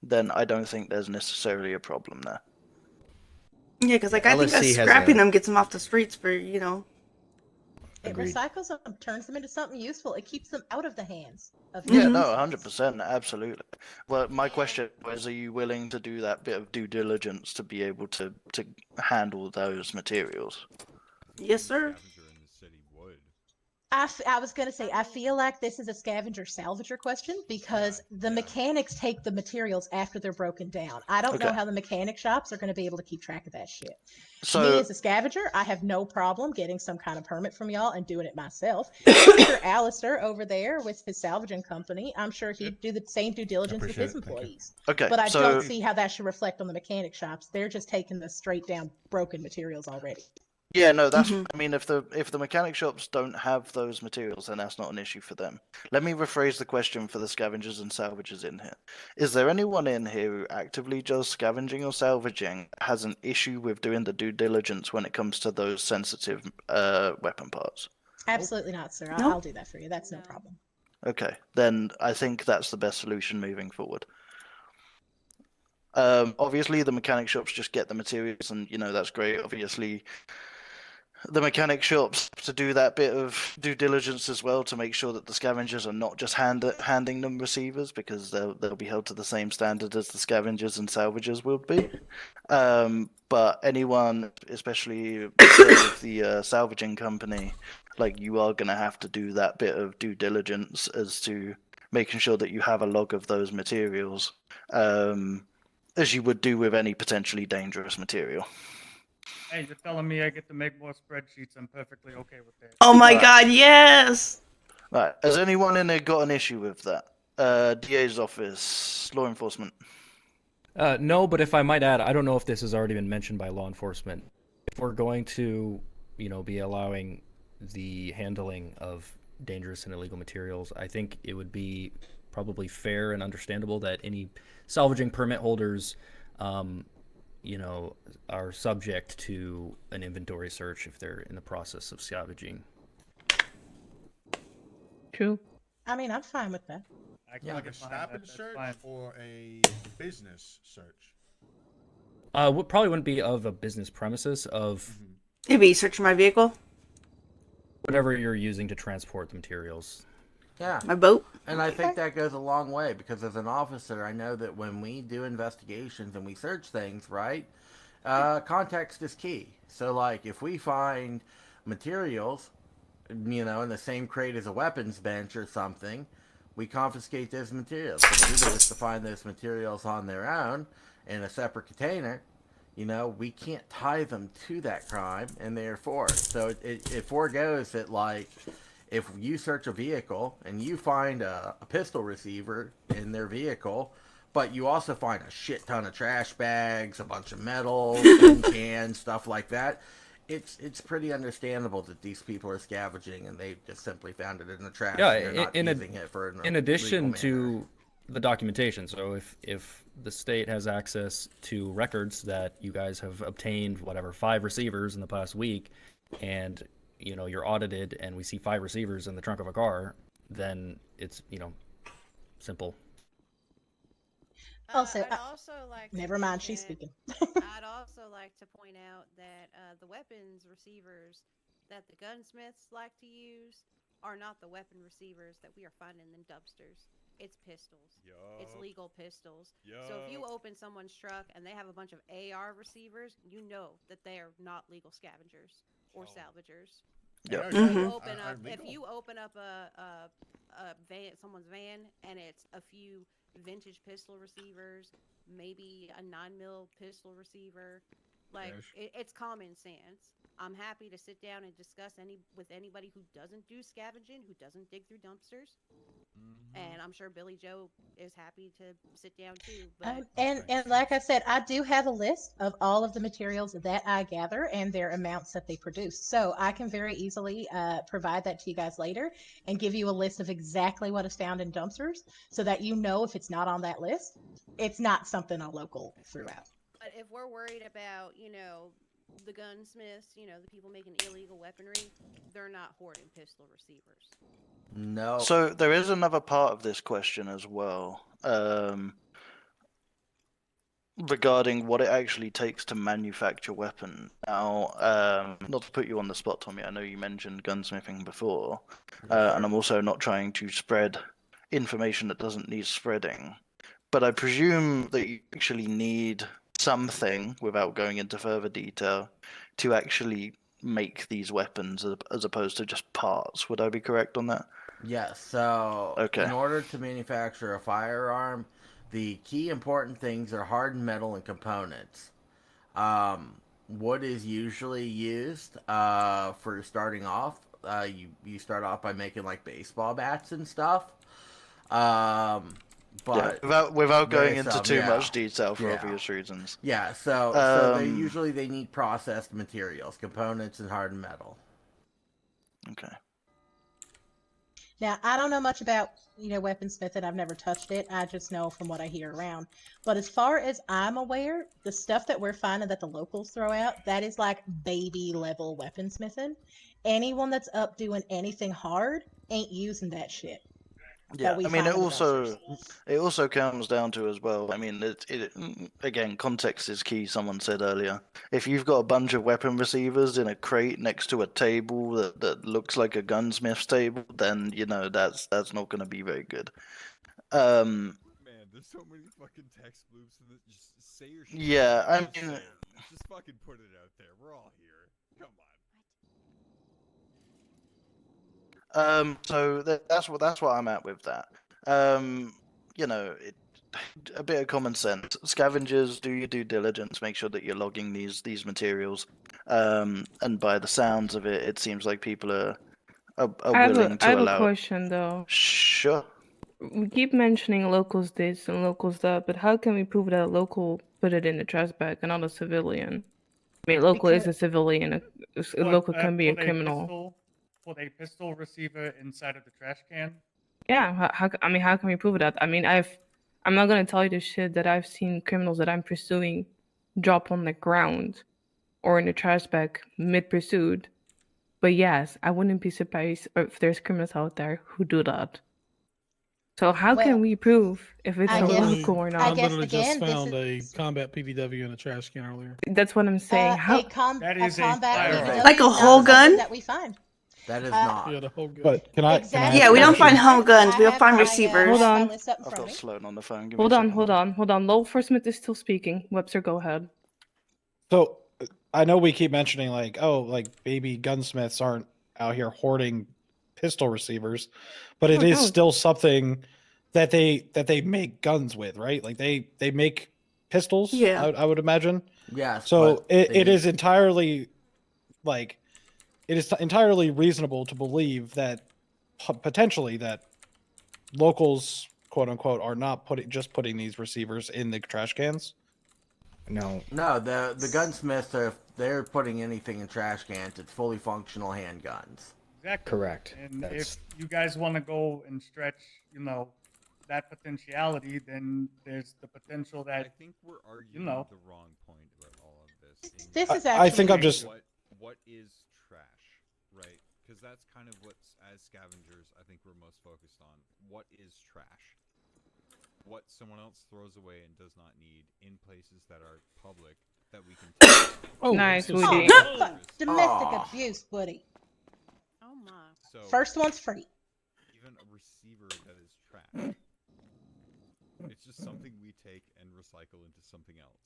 Speaker 6: then I don't think there's necessarily a problem there.
Speaker 1: Yeah, because I think
Speaker 11: LSC has
Speaker 1: scrapping
Speaker 11: a-
Speaker 1: them gets them off the streets for
Speaker 2: It
Speaker 11: Agreed.
Speaker 2: recycles them, turns them into something useful. It keeps them out of the hands of
Speaker 6: Yeah,
Speaker 1: Mhm.
Speaker 6: no, 100%, absolutely. Well, my question was, are you willing to do that bit of due diligence to be able to handle those materials?
Speaker 1: Yes, sir.
Speaker 17: scavenger in the city would.
Speaker 2: I was going to say, I feel like this is a scavenger salvager question because the mechanics take the materials after they're broken down. I don't know
Speaker 6: Okay.
Speaker 2: how the mechanic shops are going to be able to keep track of that shit.
Speaker 6: So
Speaker 2: Me as a scavenger, I have no problem getting some kind of permit from y'all and doing it myself. Mr. Alistair over there with his salvaging company, I'm sure he'd do the same due diligence with his employees.
Speaker 6: Okay,
Speaker 2: But I
Speaker 6: so
Speaker 2: don't see how that should reflect on the mechanic shops. They're just taking the straight down broken materials already.
Speaker 6: yeah, no, that's. I mean, if the mechanic shops don't have those materials, then that's not an issue for them. Let me rephrase the question for the scavengers and salvagers in here. Is there anyone in here who actively does scavenging or salvaging has an issue with doing the due diligence when it comes to those sensitive weapon parts?
Speaker 2: Absolutely not, sir.
Speaker 1: Nope.
Speaker 2: I'll do that for you. That's no problem.
Speaker 6: Okay, then I think that's the best solution moving forward. Obviously, the mechanic shops just get the materials, and that's great. Obviously, the mechanic shops to do that bit of due diligence as well to make sure that the scavengers are not just handing them receivers, because they'll be held to the same standard as the scavengers and salvagers will be. But anyone, especially with the salvaging company, you are going to have to do that bit of due diligence as to making sure that you have a log of those materials, as you would do with any potentially dangerous material.
Speaker 14: Hey, you're telling me I get to make more spreadsheets? I'm perfectly okay with that.
Speaker 1: Oh my God, yes.
Speaker 6: Right. Has anyone in there got an issue with that? DA's office, law enforcement.
Speaker 12: No, but if I might add, I don't know if this has already been mentioned by law enforcement. If we're going to, be allowing the handling of dangerous and illegal materials, I think it would be probably fair and understandable that any salvaging permit holders you know, are subject to an inventory search if they're in the process of scavenging.
Speaker 15: True.
Speaker 2: I mean, I'm fine with that.
Speaker 14: I can
Speaker 5: Like
Speaker 14: get
Speaker 5: a
Speaker 14: behind that.
Speaker 5: stop and
Speaker 14: That's
Speaker 5: search
Speaker 14: fine.
Speaker 5: or a business search?
Speaker 12: Probably wouldn't be of a business premises, of
Speaker 1: It'd be searching my vehicle,
Speaker 12: whatever you're using to transport the materials.
Speaker 3: Yeah.
Speaker 1: my boat.
Speaker 3: And I think that goes a long way because as an officer, I know that when we do investigations and we search things, right, context is key. So, like, if we find materials, you know, in the same crate as a weapons bench or something, we confiscate those materials. If we was to find those materials on their own in a separate container, you know, we can't tie them to that crime, and therefore, so it foregoes that, like, if you search a vehicle and you find a pistol receiver in their vehicle, but you also find a shit ton of trash bags, a bunch of metal, tin cans, stuff like that, it's pretty understandable that these people are scavenging and they just simply found it in the trash
Speaker 12: Yeah,
Speaker 3: and they're not using it for
Speaker 12: in addition to the documentation. So if the state has access to records that you guys have obtained, whatever, 5 receivers in the past week, and you know you're audited and we see 5 receivers in the trunk of a car, then it's, you know, simple.
Speaker 2: Also,
Speaker 7: I'd also like to
Speaker 2: never mind, she's
Speaker 7: mention-
Speaker 2: speaking.
Speaker 7: I'd also like to point out that the weapons receivers that the gunsmiths like to use are not the weapon receivers that we are finding in dumpsters. It's pistols. It's legal pistols. So if you open someone's truck and they have a bunch of AR receivers, you know that they are not legal scavengers or salvagers.
Speaker 6: Yep.
Speaker 7: If you open up a van, someone's van, and it's a few vintage pistol receivers, maybe a 9mm pistol receiver, like it's common sense. I'm happy to sit down and discuss with anybody who doesn't do scavenging, who doesn't dig through dumpsters. And I'm sure Billy Joe is happy to sit down too. But
Speaker 2: And like I said, I do have a list of all of the materials that I gather and their amounts that they produce. So I can very easily provide that to you guys later and give you a list of exactly what is found in dumpsters so that you know if it's not on that list, it's not something a local threw out.
Speaker 7: But if we're worried about, you know, the gunsmiths, you know, the people making illegal weaponry, they're not hoarding pistol receivers.
Speaker 3: No.
Speaker 6: So there is another part of this question as well, regarding what it actually takes to manufacture weapon. Now, not to put you on the spot, Tommy, I know you mentioned gunsmithing before, and I'm also not trying to spread information that doesn't need spreading, but I presume that you actually need something, without going into further detail, to actually make these weapons as opposed to just parts. Would I be correct on that?
Speaker 3: Yes, so
Speaker 6: Okay.
Speaker 3: in order to manufacture a firearm, the key important things are hardened metal and components. Wood is usually used for starting off. You start off by making like baseball bats and stuff. But
Speaker 6: without going
Speaker 3: there's
Speaker 6: into
Speaker 3: some,
Speaker 6: too much detail for
Speaker 3: yeah.
Speaker 6: obvious reasons.
Speaker 3: Yeah, so they need processed materials, components, and hardened metal.
Speaker 6: Okay.
Speaker 2: Now, I don't know much about, weaponsmithing. I've never touched it. I just know from what I hear around. But as far as I'm aware, the stuff that we're finding that the locals throw out, that is like baby level weaponsmithing. Anyone that's up doing anything hard ain't using that shit.
Speaker 6: Yeah, I mean, it also comes down to as well. I mean, again, context is key. Someone said earlier, if you've got a bunch of weapon receivers in a crate next to a table that looks like a gunsmith's table, then that's not going to be very good.
Speaker 17: Man, there's so many fucking text loops in this. Just say your shit.
Speaker 6: Yeah, I
Speaker 17: Just
Speaker 6: mean,
Speaker 17: say it. Just fucking put it out there. We're all here. Come on.
Speaker 6: So that's what I'm at with that. A bit of common sense. Scavengers, do your due diligence. Make sure that you're logging these materials. And by the sounds of it, it seems like people are willing to
Speaker 15: I have
Speaker 6: allow.
Speaker 15: a question though.
Speaker 6: Sure.
Speaker 15: We keep mentioning locals this and locals that, but how can we prove that a local put it in the trash bag and not a civilian? I mean, local is a civilian. A local can be a criminal.
Speaker 14: Put a pistol receiver inside of the trash can.
Speaker 15: Yeah, how can we prove that? I mean, I've I'm not gonna tell you the shit that I've seen criminals that I'm pursuing drop on the ground or in the trash bag mid pursuit. But yes, I wouldn't be surprised if there's criminals out there who do that. So how
Speaker 2: Well,
Speaker 15: can we prove if it's
Speaker 2: I
Speaker 9: I
Speaker 2: guess-
Speaker 15: illegal or
Speaker 9: I
Speaker 15: not?
Speaker 9: literally just
Speaker 2: again, this
Speaker 9: found a
Speaker 2: is-
Speaker 9: combat PDW in a trash can earlier.
Speaker 15: That's what I'm saying. How?
Speaker 2: A
Speaker 14: That
Speaker 2: combat
Speaker 14: is a
Speaker 2: PDW
Speaker 14: firearm.
Speaker 1: Like a
Speaker 2: is
Speaker 1: whole
Speaker 2: not something
Speaker 1: gun?
Speaker 2: that we find.
Speaker 3: That is
Speaker 2: Uh,
Speaker 3: not.
Speaker 9: Yeah, the whole gun.
Speaker 4: But can I?
Speaker 2: Exactly.
Speaker 1: Yeah, we don't find
Speaker 2: I
Speaker 1: whole
Speaker 2: have-
Speaker 1: guns.
Speaker 2: I
Speaker 1: We'll
Speaker 2: have
Speaker 1: find
Speaker 2: my,
Speaker 1: receivers.
Speaker 15: Hold
Speaker 2: I have my
Speaker 15: on.
Speaker 2: list up in
Speaker 6: I've
Speaker 2: front
Speaker 6: got
Speaker 2: of me.
Speaker 6: Sloan on the phone. Give me
Speaker 15: Hold
Speaker 6: a
Speaker 15: on,
Speaker 6: second.
Speaker 15: hold on. Law enforcement is still speaking. Webster, go ahead.
Speaker 4: So I know we keep mentioning like, oh, like baby gunsmiths aren't out here hoarding pistol receivers, but it
Speaker 15: Oh,
Speaker 4: is
Speaker 15: no.
Speaker 4: still something that they make guns with, right? Like they make pistols.
Speaker 1: Yeah.
Speaker 4: I would imagine.
Speaker 3: Yes.
Speaker 4: So
Speaker 3: but
Speaker 4: it
Speaker 3: they-
Speaker 4: is entirely like it is entirely reasonable to believe that potentially that locals, quote unquote, are not putting these receivers in the trash cans.
Speaker 11: No.
Speaker 3: No, the gunsmiths are, if they're putting anything in trash cans, it's fully functional handguns.
Speaker 14: Exactly.
Speaker 11: Correct.
Speaker 14: And
Speaker 11: That's-
Speaker 14: if you guys want to go and stretch, that potentiality, then there's the potential
Speaker 17: I
Speaker 14: that
Speaker 17: think we're arguing
Speaker 14: know.
Speaker 17: the wrong point about all of this.
Speaker 2: This is
Speaker 4: I think I'm
Speaker 2: actually-
Speaker 4: just
Speaker 17: what is trash, right? Because that's kind of what's, as scavengers, I think we're most focused on. What is trash? What someone else throws away and does not need in places that are public that we can take.
Speaker 9: Oh,
Speaker 15: Nice,
Speaker 9: so
Speaker 15: Woody.
Speaker 2: Oh, domestic
Speaker 3: Aw.
Speaker 2: abuse, buddy.
Speaker 7: Oh my.
Speaker 17: So
Speaker 2: First one's free.
Speaker 17: even a receiver that is trash. It's just something we take and recycle into something else.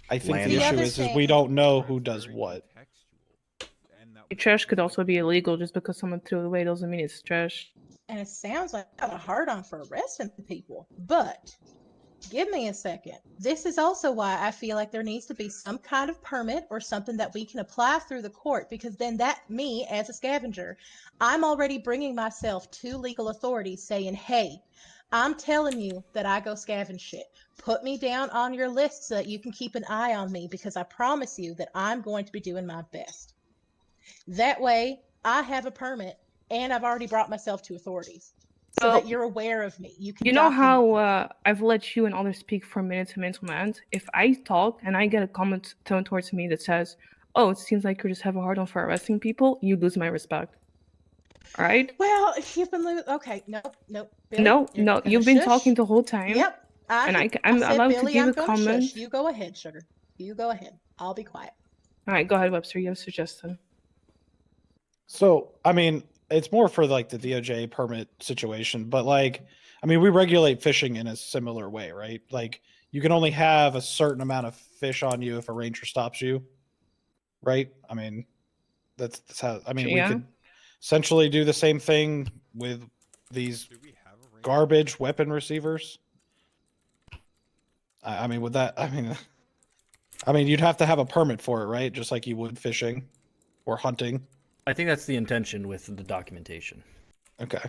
Speaker 4: I think
Speaker 11: Land
Speaker 4: the
Speaker 2: The
Speaker 4: issue
Speaker 2: other
Speaker 4: is
Speaker 2: thing-
Speaker 4: we don't know who
Speaker 17: It's
Speaker 4: does
Speaker 17: very
Speaker 4: what.
Speaker 17: contextual. And that was
Speaker 15: Trash could
Speaker 17: like-
Speaker 15: also be illegal just because someone threw it away doesn't mean it's trash.
Speaker 2: And it sounds like I got a hard on for arresting people, but give me a second. This is also why I feel like there needs to be some kind of permit or something that we can apply through the court, because then me as a scavenger, I'm already bringing myself to legal authorities saying, hey, I'm telling you that I go scavenge shit. Put me down on your list so that you can keep an eye on me, because I promise you that I'm going to be doing my best. That way, I have a permit and I've already brought myself to authorities so that you're aware of me. You can
Speaker 15: You know
Speaker 2: document
Speaker 15: how I've let you and others speak for minute to minute. If I talk and I get a comment thrown towards me that says, "Oh, it seems like you just have a hard on for arresting people," you lose my respect. All right?
Speaker 2: Well, you've been okay. Nope. Billy,
Speaker 15: No,
Speaker 2: you're
Speaker 15: no,
Speaker 2: gonna
Speaker 15: you've been
Speaker 2: shush.
Speaker 15: talking the whole time.
Speaker 2: Yep.
Speaker 15: And
Speaker 2: I
Speaker 15: I'm
Speaker 2: said,
Speaker 15: allowed
Speaker 2: Billy,
Speaker 15: to give
Speaker 2: I'm
Speaker 15: a
Speaker 2: gonna
Speaker 15: comment.
Speaker 2: shush. You go ahead, sugar. You go ahead. I'll be quiet.
Speaker 15: All right, go ahead, Webster. You have a suggestion.
Speaker 4: So, I mean, it's more for like the DOJ permit situation, but like, I mean, we regulate fishing in a similar way, right? Like, you can only have a certain amount of fish on you if a ranger stops you, right? I mean, that's how, I mean, we
Speaker 15: Yeah.
Speaker 4: could essentially do the same thing with these garbage weapon receivers. I mean, would that, I mean, you'd have to have a permit for it, right? Just like you would fishing or hunting.
Speaker 12: I think that's the intention with the documentation.
Speaker 4: Okay.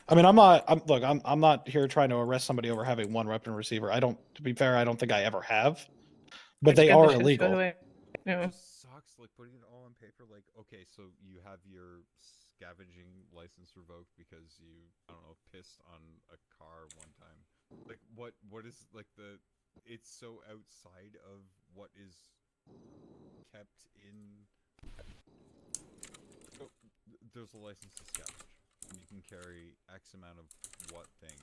Speaker 4: I mean, I'm not here trying to arrest somebody over having one weapon receiver. To be fair, I don't think I ever have, but
Speaker 15: Let's
Speaker 4: they
Speaker 15: get the
Speaker 4: are
Speaker 15: shit
Speaker 4: illegal.
Speaker 15: straight away. Yeah.
Speaker 17: It just sucks, like putting it all on paper. Like, okay, so you have your scavenging license revoked because you, I don't know, pissed on a car one time. Like, what is like the? It's so outside of what is kept in. Oh, there's a license to scavenge, and you can carry X amount of what thing.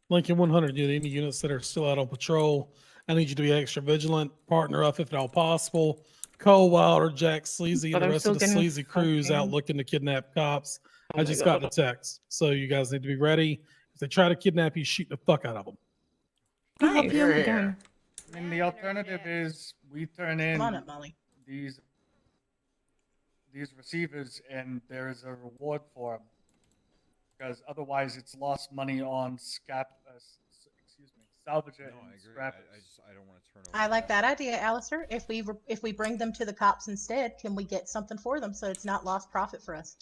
Speaker 9: Lincoln 100, yeah, any units that are still out on patrol, I need you to be extra vigilant, partner up if at all possible. Cole Wilder, Jack Sleazy,
Speaker 15: But
Speaker 9: and the
Speaker 15: I'm
Speaker 9: rest of the
Speaker 15: still getting
Speaker 9: sleazy crews out
Speaker 15: fucking-
Speaker 9: looking to kidnap cops.
Speaker 15: Oh
Speaker 9: I
Speaker 15: my
Speaker 9: just got the
Speaker 15: God.
Speaker 9: text. So you guys need to be ready. If they try to kidnap you, shoot the fuck out of them.
Speaker 15: Nice.
Speaker 3: Here,
Speaker 15: Again.
Speaker 3: here.
Speaker 14: I mean, the alternative is we turn in
Speaker 2: Come on up, Molly.
Speaker 14: these receivers, and there is a reward for them. Because otherwise, it's lost money on salvager
Speaker 17: No, I
Speaker 14: and
Speaker 17: agree.
Speaker 14: scrappers.
Speaker 17: I don't want to turn over.
Speaker 2: I like that idea, Alistair. If we bring them to the cops instead, can we get something for them so it's not lost profit for us?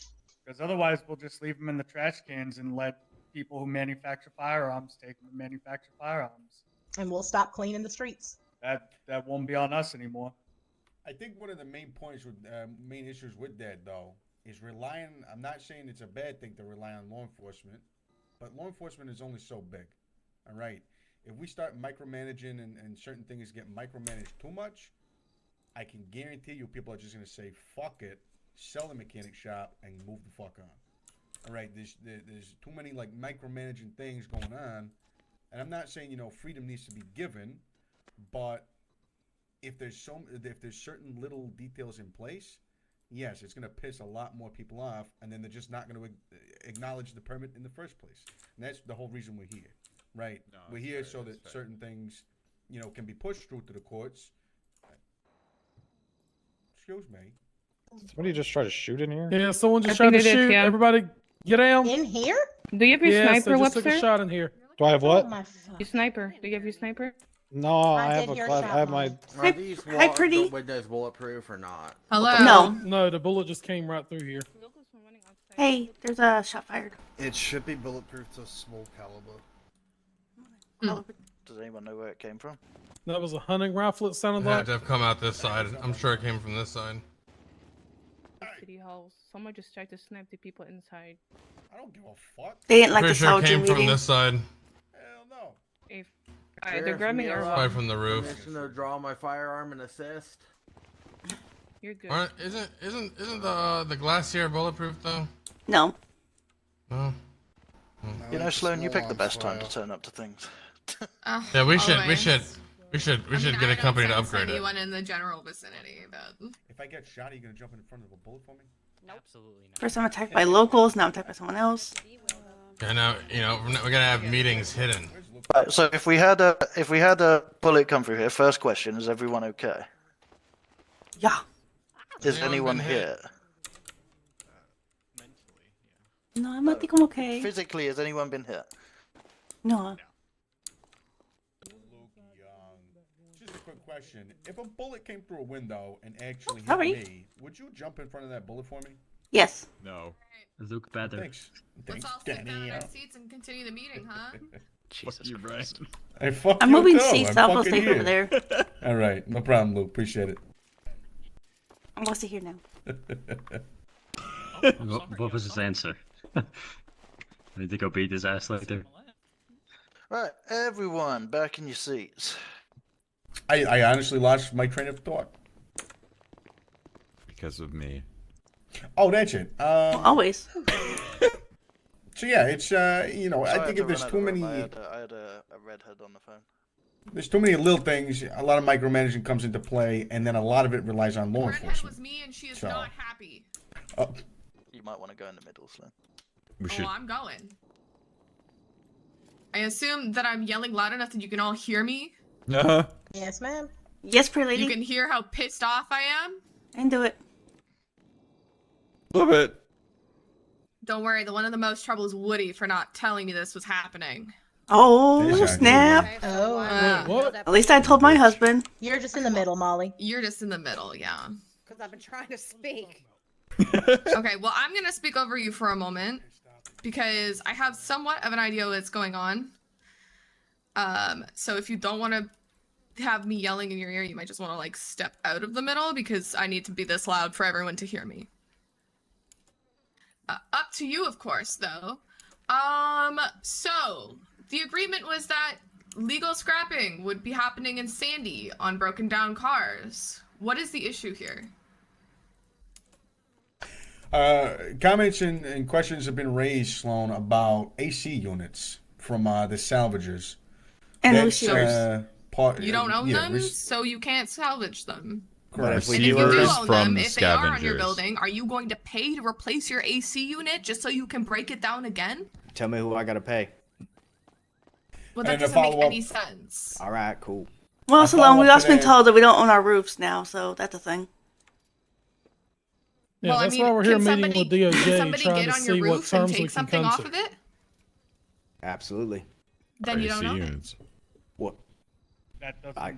Speaker 14: Because otherwise, we'll just leave them in the trash cans and let people who manufacture firearms take them and manufacture firearms.
Speaker 2: And we'll stop cleaning the streets.
Speaker 14: That won't be on us anymore.
Speaker 5: I think one of the main points with main issues with that though is relying. I'm not saying it's a bad thing to rely on law enforcement, but law enforcement is only so big. All right. If we start micromanaging and certain things get micromanaged too much, I can guarantee you people are just going to say, fuck it, sell the mechanic shop, and move the fuck on. All right, there's too many like micromanaging things going on, and I'm not saying freedom needs to be given, but if there's certain little details in place, yes, it's going to piss a lot more people off, and then they're just not going to acknowledge the permit in the first place. And that's the whole reason we're here, right?
Speaker 17: No,
Speaker 5: we're here so that certain things, can be pushed through to the courts. Excuse me.
Speaker 4: Somebody just tried to shoot in here?
Speaker 9: Yeah, someone just
Speaker 15: I
Speaker 9: tried to
Speaker 15: think they did,
Speaker 9: shoot.
Speaker 15: yeah.
Speaker 9: Everybody, get down.
Speaker 18: In here?
Speaker 15: Do you have your
Speaker 9: Yes,
Speaker 15: sniper,
Speaker 9: they just took
Speaker 15: Webster?
Speaker 9: a shot in here.
Speaker 4: Do I have what?
Speaker 18: Oh my fuck.
Speaker 15: Your sniper. Do you have your sniper?
Speaker 4: No, I have
Speaker 18: did
Speaker 4: a
Speaker 18: hear a
Speaker 4: class.
Speaker 18: shot,
Speaker 4: I have my.
Speaker 18: Mom.
Speaker 3: Are these
Speaker 1: Hi, pretty.
Speaker 3: windows bulletproof or not?
Speaker 1: Hello. No.
Speaker 9: No, the bullet just came right through here.
Speaker 1: Hey, there's a shot fired.
Speaker 16: It should be bulletproof to small caliber.
Speaker 6: Does anyone know where it came from?
Speaker 9: That was a hunting rifle, it sounded
Speaker 19: It had
Speaker 9: like.
Speaker 19: to have come out this side. I'm sure it came from this side.
Speaker 15: City Hall. Someone just tried to snipe the people inside.
Speaker 5: I don't give a fuck.
Speaker 1: They didn't like
Speaker 19: Pretty
Speaker 1: the
Speaker 19: sure it
Speaker 1: salvaging
Speaker 19: came from
Speaker 1: meeting.
Speaker 19: this side.
Speaker 5: Hell no.
Speaker 15: If they're grabbing our
Speaker 19: Probably from the roof.
Speaker 3: Permission to draw my firearm and assist.
Speaker 15: You're good.
Speaker 19: Isn't the glass here bulletproof though?
Speaker 1: No.
Speaker 19: No.
Speaker 6: Sloan, you pick the best time to turn up to things.
Speaker 19: Yeah, we should
Speaker 20: I
Speaker 19: get a company to
Speaker 20: don't
Speaker 19: upgrade
Speaker 20: sense
Speaker 19: it.
Speaker 20: anyone in the general vicinity, but
Speaker 5: If I get shot, are you gonna jump in front of a bullet for me?
Speaker 20: nope. Absolutely not.
Speaker 1: First I'm attacked by locals, now I'm attacked by someone else.
Speaker 19: Yeah, now we're gonna have meetings hidden.
Speaker 6: Right, so if we had a bullet come through here, first question: is everyone okay?
Speaker 1: Yeah.
Speaker 6: Is
Speaker 19: Anyone
Speaker 6: anyone
Speaker 19: been hit?
Speaker 6: hit?
Speaker 1: No, I think I'm okay.
Speaker 6: Physically, has anyone been hit?
Speaker 1: No.
Speaker 5: Just a quick question: if a bullet came through a window and actually hit
Speaker 1: sorry.
Speaker 5: me, would you jump in front of that bullet for me?
Speaker 1: Yes.
Speaker 17: No.
Speaker 13: Look better.
Speaker 5: Thanks.
Speaker 20: Let's
Speaker 5: Thanks,
Speaker 20: all sit down
Speaker 5: Danny.
Speaker 20: in our seats and continue the meeting, huh?
Speaker 6: Jesus
Speaker 17: you, Brian.
Speaker 5: Hey, fuck
Speaker 1: I'm
Speaker 5: you
Speaker 1: moving
Speaker 5: too.
Speaker 1: seats,
Speaker 5: I'm
Speaker 1: so I'll go
Speaker 5: fucking
Speaker 1: safe
Speaker 5: here.
Speaker 1: over there.
Speaker 5: All right, no problem, Luke. Appreciate it.
Speaker 1: I'm going to sit here now.
Speaker 13: What was his answer? I need to go beat his ass later.
Speaker 6: Right, everyone, back in your seats.
Speaker 5: I honestly lost my train of thought.
Speaker 17: Because of me.
Speaker 5: Oh, that's it.
Speaker 1: Always.
Speaker 5: So yeah, it's I
Speaker 6: Sorry
Speaker 5: think
Speaker 6: to
Speaker 5: if there's
Speaker 6: run out
Speaker 5: too
Speaker 6: of room.
Speaker 5: many,
Speaker 6: I had a redhead on the phone.
Speaker 5: there's too many little things. A lot of micromanaging comes into play, and then a lot of it relies on law
Speaker 20: Redhead
Speaker 5: enforcement.
Speaker 20: was me, and she is
Speaker 5: So.
Speaker 20: not happy.
Speaker 5: Oh,
Speaker 6: You might want to go in the middle, Slim.
Speaker 17: We should.
Speaker 20: Oh, I'm going. I assume that I'm yelling loud enough that you can all hear me.
Speaker 18: Yes, ma'am.
Speaker 1: Yes, pretty lady.
Speaker 20: You can hear how pissed off I am.
Speaker 1: And do it.
Speaker 17: Love it.
Speaker 20: Don't worry, the one in the most trouble is Woody for not telling me this was happening.
Speaker 1: Oh,
Speaker 5: Deja vu.
Speaker 1: snap.
Speaker 18: Oh,
Speaker 1: At least I told my husband.
Speaker 18: you're just in the middle, Molly.
Speaker 20: You're just in the middle, yeah.
Speaker 7: Because I've been trying to speak.
Speaker 20: Okay, well, I'm gonna speak over you for a moment because I have somewhat of an idea what's going on. So if you don't want to have me yelling in your ear, you might just want to like step out of the middle because I need to be this loud for everyone to hear me. Up to you, of course, though. So the agreement was that legal scrapping would be happening in Sandy on broken down cars. What is the issue here?
Speaker 5: Comments and questions have been raised, Sloan, about AC units from the salvagers.
Speaker 1: And
Speaker 5: That's,
Speaker 1: Lucio's.
Speaker 20: You don't own
Speaker 5: yeah,
Speaker 20: them, so you can't salvage them.
Speaker 5: Correct.
Speaker 20: And if you do
Speaker 17: Receivers
Speaker 20: own
Speaker 17: from
Speaker 20: them,
Speaker 17: the
Speaker 20: if they are on your
Speaker 17: scavengers.
Speaker 20: building, are you going to pay to replace your AC unit just so you can break it down again?
Speaker 11: Tell me who I gotta pay.
Speaker 20: Well, that
Speaker 5: And to
Speaker 20: doesn't make
Speaker 5: follow
Speaker 20: any
Speaker 5: up-
Speaker 20: sense.
Speaker 11: All right, cool.
Speaker 1: Well,
Speaker 5: I
Speaker 1: so long.
Speaker 5: follow
Speaker 1: We've
Speaker 5: up
Speaker 1: also been
Speaker 5: today.
Speaker 1: told that we don't own our roofs now, so that's a thing.
Speaker 9: Yeah,
Speaker 20: Well, I
Speaker 9: that's
Speaker 20: mean,
Speaker 9: why we're here
Speaker 20: can
Speaker 9: meeting with
Speaker 20: somebody-
Speaker 9: DOJ
Speaker 20: can somebody
Speaker 9: trying
Speaker 20: get
Speaker 9: to
Speaker 20: on your
Speaker 9: see what
Speaker 20: roof and
Speaker 9: terms we
Speaker 20: take
Speaker 9: can
Speaker 20: something
Speaker 9: come
Speaker 20: off
Speaker 9: to.
Speaker 20: of it?
Speaker 11: Absolutely.
Speaker 20: Then you don't
Speaker 17: AC
Speaker 20: own it.
Speaker 17: units.
Speaker 11: What?
Speaker 14: That doesn't.
Speaker 11: I-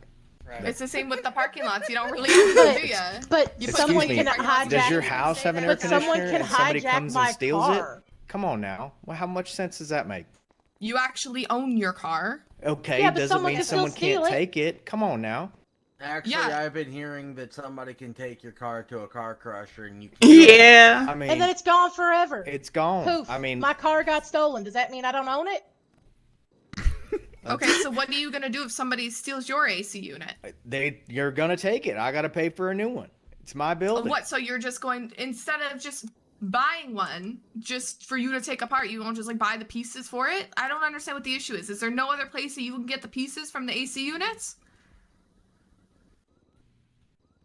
Speaker 20: It's the same with the parking lots. You don't really own them, do ya?
Speaker 18: But
Speaker 20: You
Speaker 11: Excuse
Speaker 18: someone
Speaker 11: me.
Speaker 18: can
Speaker 20: hijack-
Speaker 11: Does your house have an air
Speaker 18: But someone
Speaker 11: conditioner
Speaker 18: can
Speaker 11: and somebody
Speaker 18: hijack
Speaker 11: comes
Speaker 18: my
Speaker 11: and steals
Speaker 18: car.
Speaker 11: it? Come on now. Well, how much sense does that make?
Speaker 20: You actually own your car.
Speaker 11: Okay,
Speaker 18: Yeah, but
Speaker 11: doesn't
Speaker 18: someone
Speaker 11: mean
Speaker 18: can still
Speaker 11: someone
Speaker 18: steal
Speaker 11: can't
Speaker 18: it.
Speaker 11: take it. Come on now.
Speaker 3: Actually,
Speaker 20: Yeah.
Speaker 3: I've been hearing that somebody can take your car to a car crusher and you can.
Speaker 1: Yeah.
Speaker 11: I mean,
Speaker 18: And then it's gone forever.
Speaker 11: it's gone.
Speaker 18: Poof.
Speaker 11: I mean,
Speaker 18: my car got stolen. Does that mean I don't own it?
Speaker 20: Okay, so what are you gonna do if somebody steals your AC unit?
Speaker 11: you're gonna take it. I gotta pay for a new one. It's my building.
Speaker 20: What? So you're just going, instead of just buying one just for you to take apart, you won't just like buy the pieces for it? I don't understand what the issue is. Is there no other place that you can get the pieces from the AC units?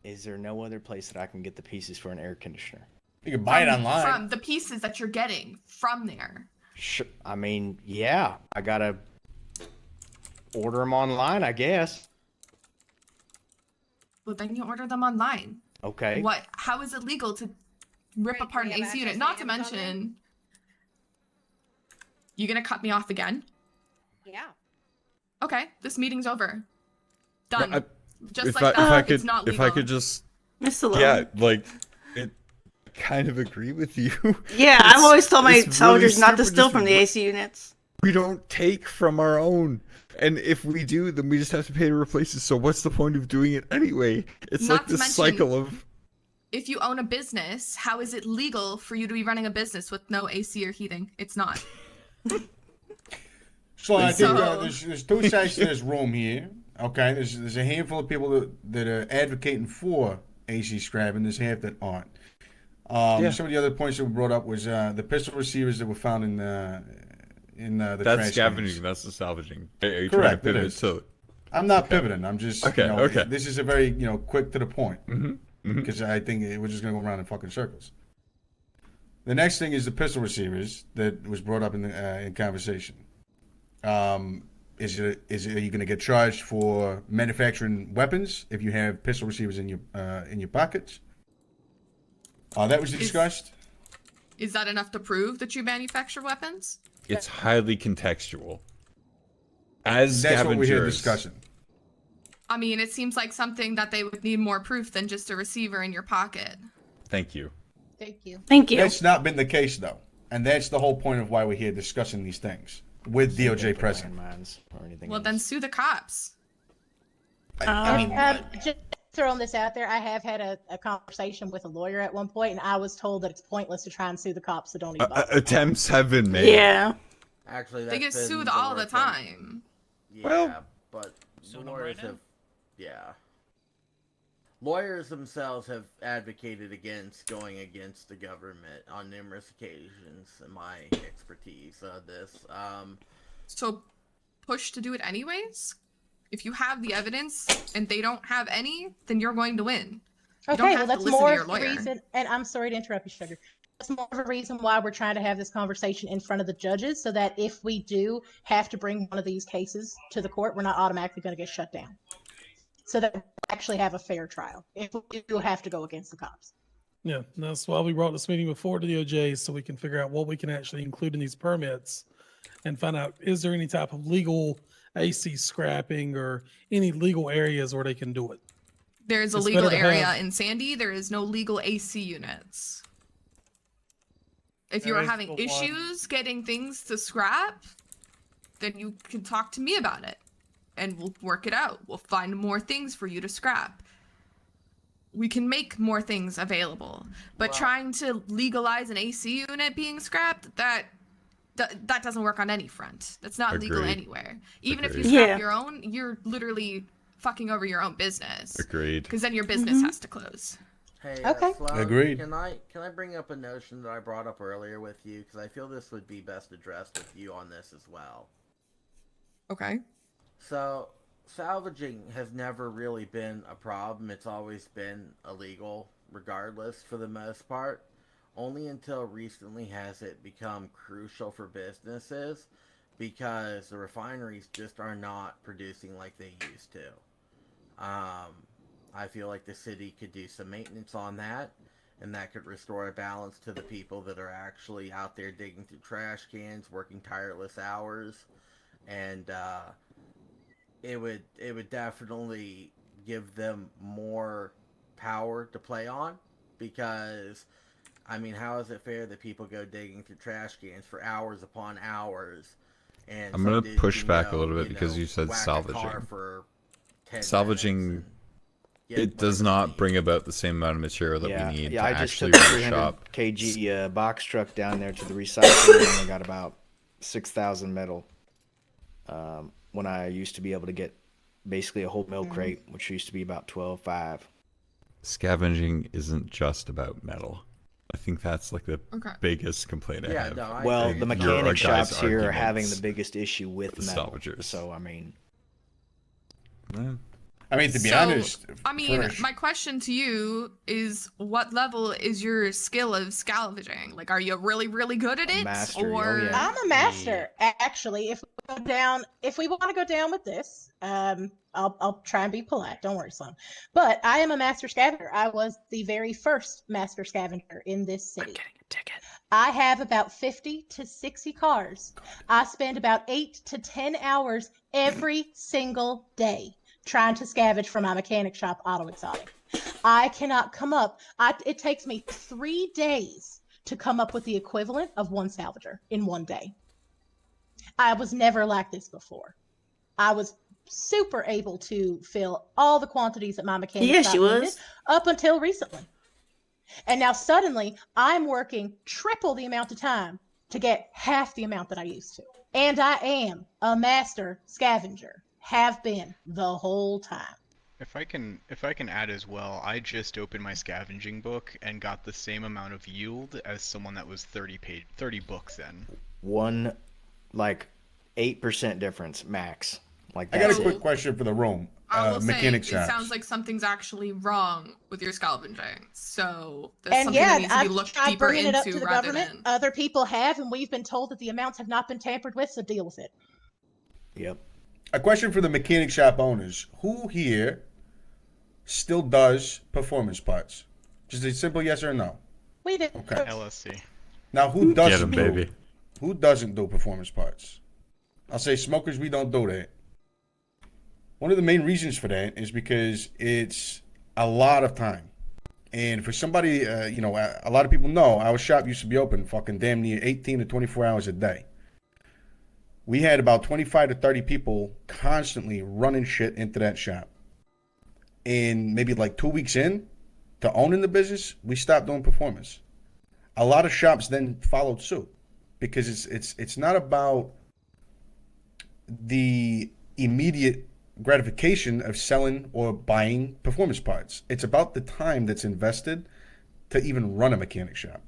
Speaker 11: Is there no other place that I can get the pieces for an air conditioner?
Speaker 5: You can buy it online.
Speaker 20: From the pieces that you're getting from there.
Speaker 11: Sure. I mean, yeah, I gotta order them online, I guess.
Speaker 20: Well, then you order them online.
Speaker 11: Okay.
Speaker 20: What? How is it legal to rip apart an AC unit? Not to mention, you gonna cut me off again?
Speaker 7: Yeah.
Speaker 20: Okay, this meeting's over. Done. Just
Speaker 17: if
Speaker 20: like
Speaker 17: I,
Speaker 20: that.
Speaker 17: if I could,
Speaker 20: it's not
Speaker 17: if
Speaker 20: legal.
Speaker 17: I could just,
Speaker 1: Miss Alone.
Speaker 17: yeah, like, it. Kind of agree with you.
Speaker 1: Yeah, I've always told my
Speaker 17: it's
Speaker 1: soldiers not to
Speaker 17: stupid,
Speaker 1: steal
Speaker 17: just
Speaker 1: from the AC units.
Speaker 17: We don't take from our own, and if we do, then we just have to pay to replace it. So what's the point of doing it anyway? It's
Speaker 20: Not
Speaker 17: like
Speaker 20: to
Speaker 17: this
Speaker 20: mention-
Speaker 17: cycle of.
Speaker 20: If you own a business, how is it legal for you to be running a business with no AC or heating? It's not.
Speaker 5: So I think
Speaker 20: So-
Speaker 5: there's two sides to this room here. Okay, there's a handful of people that are advocating for AC scrapping. There's half that aren't. Some of the other points that were brought up was the pistol receivers that were found in the
Speaker 17: That's
Speaker 5: trash
Speaker 17: scavenging.
Speaker 5: cans.
Speaker 17: That's the salvaging. Are you trying to
Speaker 5: Correct, it
Speaker 17: pivot
Speaker 5: is.
Speaker 17: to?
Speaker 5: I'm not pivoting. I'm just
Speaker 17: Okay, okay.
Speaker 5: This is a very quick to the point
Speaker 17: Mm-hmm.
Speaker 5: because I think we're just gonna go around in fucking circles. The next thing is the pistol receivers that was brought up in the in conversation. Is it are you gonna get charged for manufacturing weapons if you have pistol receivers in your pockets? That was discussed.
Speaker 20: Is that enough to prove that you manufacture weapons?
Speaker 17: It's highly contextual. As
Speaker 5: That's what we're here
Speaker 17: scavengers,
Speaker 5: discussing.
Speaker 20: I mean, it seems like something that they would need more proof than just a receiver in your pocket.
Speaker 17: Thank you.
Speaker 18: Thank you.
Speaker 1: Thank you.
Speaker 5: That's not been the case though, and that's the whole point of why we're here discussing these things with DOJ present.
Speaker 20: Well, then sue the cops.
Speaker 5: I mean,
Speaker 18: Just throwing this out there, I have had a conversation with a lawyer at one point, and I was told that it's pointless to try and sue the cops, so don't even bother.
Speaker 17: Attempts have been made.
Speaker 1: Yeah.
Speaker 3: Actually,
Speaker 20: They
Speaker 3: that's
Speaker 20: get
Speaker 3: been
Speaker 20: sued
Speaker 3: the
Speaker 20: all the
Speaker 3: work from-
Speaker 20: time.
Speaker 3: Yeah,
Speaker 17: Well-
Speaker 3: but
Speaker 19: Suing them
Speaker 3: lawyers
Speaker 19: right now?
Speaker 3: have, yeah. Lawyers themselves have advocated against going against the government on numerous occasions. In my expertise of this,
Speaker 20: So push to do it anyways? If you have the evidence and they don't have any, then you're going to win. You don't
Speaker 18: Okay,
Speaker 20: have
Speaker 18: well,
Speaker 20: to
Speaker 18: that's
Speaker 20: listen
Speaker 18: more
Speaker 20: to your
Speaker 18: of the
Speaker 20: lawyer.
Speaker 18: reason, and I'm sorry to interrupt you, Sugar. That's more of a reason why we're trying to have this conversation in front of the judges, so that if we do have to bring one of these cases to the court, we're not automatically going to get shut down. So that we actually have a fair trial if we do have to go against the cops.
Speaker 9: Yeah, that's why we brought this meeting before the DOJ, so we can figure out what we can actually include in these permits and find out, is there any type of legal AC scrapping or any legal areas where they can do it?
Speaker 20: There's a
Speaker 9: It's
Speaker 20: legal
Speaker 9: better to
Speaker 20: area
Speaker 9: have-
Speaker 20: in Sandy. There is no legal AC units. If you
Speaker 14: There
Speaker 20: are
Speaker 14: is
Speaker 20: having
Speaker 14: the one-
Speaker 20: issues getting things to scrap, then you can talk to me about it and we'll work it out. We'll find more things for you to scrap. We can make more things available. But trying to legalize an AC unit being scrapped, that doesn't work on any front. That's not legal
Speaker 17: Agreed.
Speaker 20: anywhere. Even if you
Speaker 17: Agreed.
Speaker 20: scrap
Speaker 1: Yeah.
Speaker 20: your own, you're literally fucking over your own business.
Speaker 17: Agreed.
Speaker 20: Because then your business has to close.
Speaker 3: hey,
Speaker 18: Okay.
Speaker 3: Sloan,
Speaker 5: Agreed.
Speaker 3: Can I bring up a notion that I brought up earlier with you because I feel this would be best addressed with you on this as well.
Speaker 20: Okay.
Speaker 3: So, salvaging has never really been a problem. It's always been illegal, regardless, for the most part. Only until recently has it become crucial for businesses because the refineries just are not producing like they used to. I feel like the city could do some maintenance on that, and that could restore a balance to the people that are actually out there digging through trash cans, working tireless hours, and it would definitely give them more power to play on, because I mean, how is it fair that people go digging through trash cans for hours upon hours? And
Speaker 17: I'm
Speaker 3: some
Speaker 17: gonna
Speaker 3: dude
Speaker 17: push
Speaker 3: can
Speaker 17: back a
Speaker 3: go,
Speaker 17: little bit because you said
Speaker 3: whack a car
Speaker 17: salvaging.
Speaker 3: for 10
Speaker 17: Salvaging
Speaker 3: minutes
Speaker 17: It does not bring about the same amount of material that we need to
Speaker 11: I just
Speaker 17: actually
Speaker 11: took a
Speaker 17: run a
Speaker 11: 300
Speaker 17: shop.
Speaker 11: kg box truck down there to the recycling and only got about 6,000 metal. When I used to be able to get basically a whole milk crate, which used to be about 12.5.
Speaker 17: Scavenging isn't just about metal. I think that's like the biggest complaint I have.
Speaker 11: Well, the mechanic shops here are having the
Speaker 17: arguments
Speaker 11: biggest issue with
Speaker 17: the
Speaker 11: metal.
Speaker 17: salvagers.
Speaker 11: So I mean,
Speaker 5: to be
Speaker 20: So,
Speaker 5: honest,
Speaker 20: I mean, my question to you is, what level is your skill of scavenging? Like, are you really, really good at it? Or
Speaker 18: I'm a master, actually. If we want to go down with this, I'll try and be polite. Don't worry, son. But I am a master scavenger. I was the very first master scavenger in this city. I'm getting a ticket. I have about 50 to 60 cars. I spend about 8 to 10 hours every single day trying to scavenge from my mechanic shop, Auto Exotic. I cannot come up. It takes me 3 days to come up with the equivalent of one salvager in one day. I was never like this before. I was super able to fill all the quantities that my mechanic shop needed up until recently. And now suddenly I'm working triple the amount of time to get half the amount that I used to. And I am a master scavenger. Have been the whole time.
Speaker 21: If I can add as well, I just opened my scavenging book and got the same amount of yield as someone that was 30 books in.
Speaker 11: one, like 8% difference max. Like
Speaker 5: I got a
Speaker 11: that's
Speaker 5: quick
Speaker 11: it.
Speaker 5: question for the room.
Speaker 20: I will
Speaker 5: Mechanic
Speaker 20: say, it
Speaker 5: shops.
Speaker 20: sounds like something's actually wrong with your scavenging. So that's
Speaker 18: And
Speaker 20: something
Speaker 18: yeah,
Speaker 20: that needs to be
Speaker 18: I've
Speaker 20: looked
Speaker 18: tried
Speaker 20: deeper
Speaker 18: bringing it up
Speaker 20: into
Speaker 18: to the
Speaker 20: rather
Speaker 18: government.
Speaker 20: than.
Speaker 18: Other people have, and we've been told that the amounts have not been tampered with, so deal with it.
Speaker 11: Yep.
Speaker 5: A question for the mechanic shop owners. Who here still does performance parts? Just a simple yes or no.
Speaker 18: We do.
Speaker 5: Okay.
Speaker 21: LSC.
Speaker 5: Now, who doesn't
Speaker 17: Get 'em, baby.
Speaker 5: Who doesn't do performance parts? I'll say smokers, we don't do that. One of the main reasons for that is because it's a lot of time. And for somebody, a lot of people know our shop used to be open fucking damn near 18 to 24 hours a day. We had about 25 to 30 people constantly running shit into that shop. And maybe like 2 weeks in to owning the business, we stopped doing performance. A lot of shops then followed suit because it's not about the immediate gratification of selling or buying performance parts. It's about the time that's invested to even run a mechanic shop.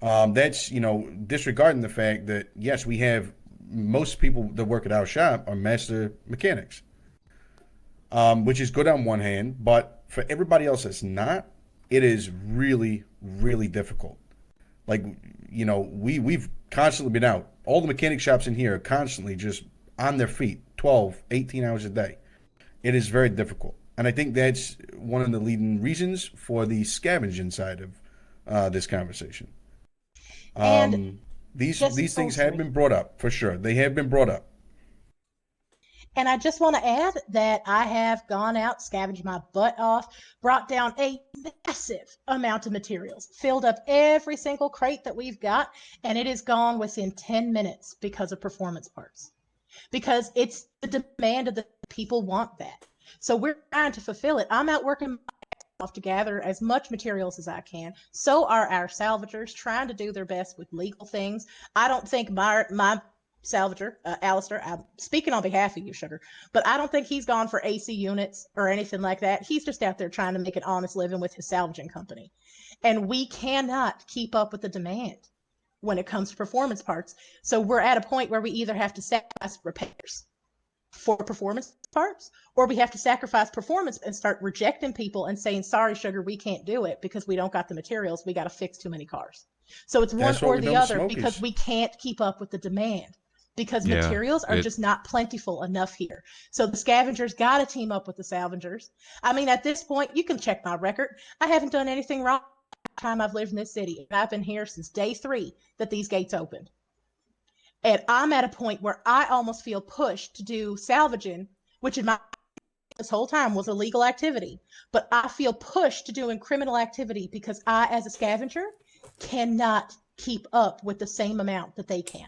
Speaker 5: That's, disregarding the fact that, yes, we have most people that work at our shop are master mechanics, which is good on one hand, but for everybody else that's not, it is really, really difficult. Like, we've constantly been out. All the mechanic shops in here are constantly just on their feet, 12, 18 hours a day. It is very difficult. And I think that's one of the leading reasons for the scavenging side of this conversation. These things have been brought up, for sure. They have been brought up.
Speaker 18: And I just want to add that I have gone out, scavenged my butt off, brought down a massive amount of materials, filled up every single crate that we've got, and it is gone within 10 minutes because of performance parts. Because it's the demand of the people want that. So we're trying to fulfill it. I'm out working my ass off to gather as much materials as I can. So are our salvagers trying to do their best with legal things. I don't think my salvager, Alistair, I'm speaking on behalf of you, Sugar, but I don't think he's gone for AC units or anything like that. He's just out there trying to make an honest living with his salvaging company. And we cannot keep up with the demand when it comes to performance parts. So we're at a point where we either have to sacrifice repairs for performance parts, or we have to sacrifice performance and start rejecting people and saying, sorry, Sugar, we can't do it because we don't got the materials. We got to fix too many cars. So it's one or the other because we can't keep up with the demand because materials are just not plentiful enough here. So the scavengers got to team up with the salvagers. I mean, at this point, you can check my record. I haven't done anything wrong the time I've lived in this city. And I've been here since day 3 that these gates opened. And I'm at a point where I almost feel pushed to do salvaging, which in my this whole time was a legal activity. But I feel pushed to doing criminal activity because I, as a scavenger, cannot keep up with the same amount that they can.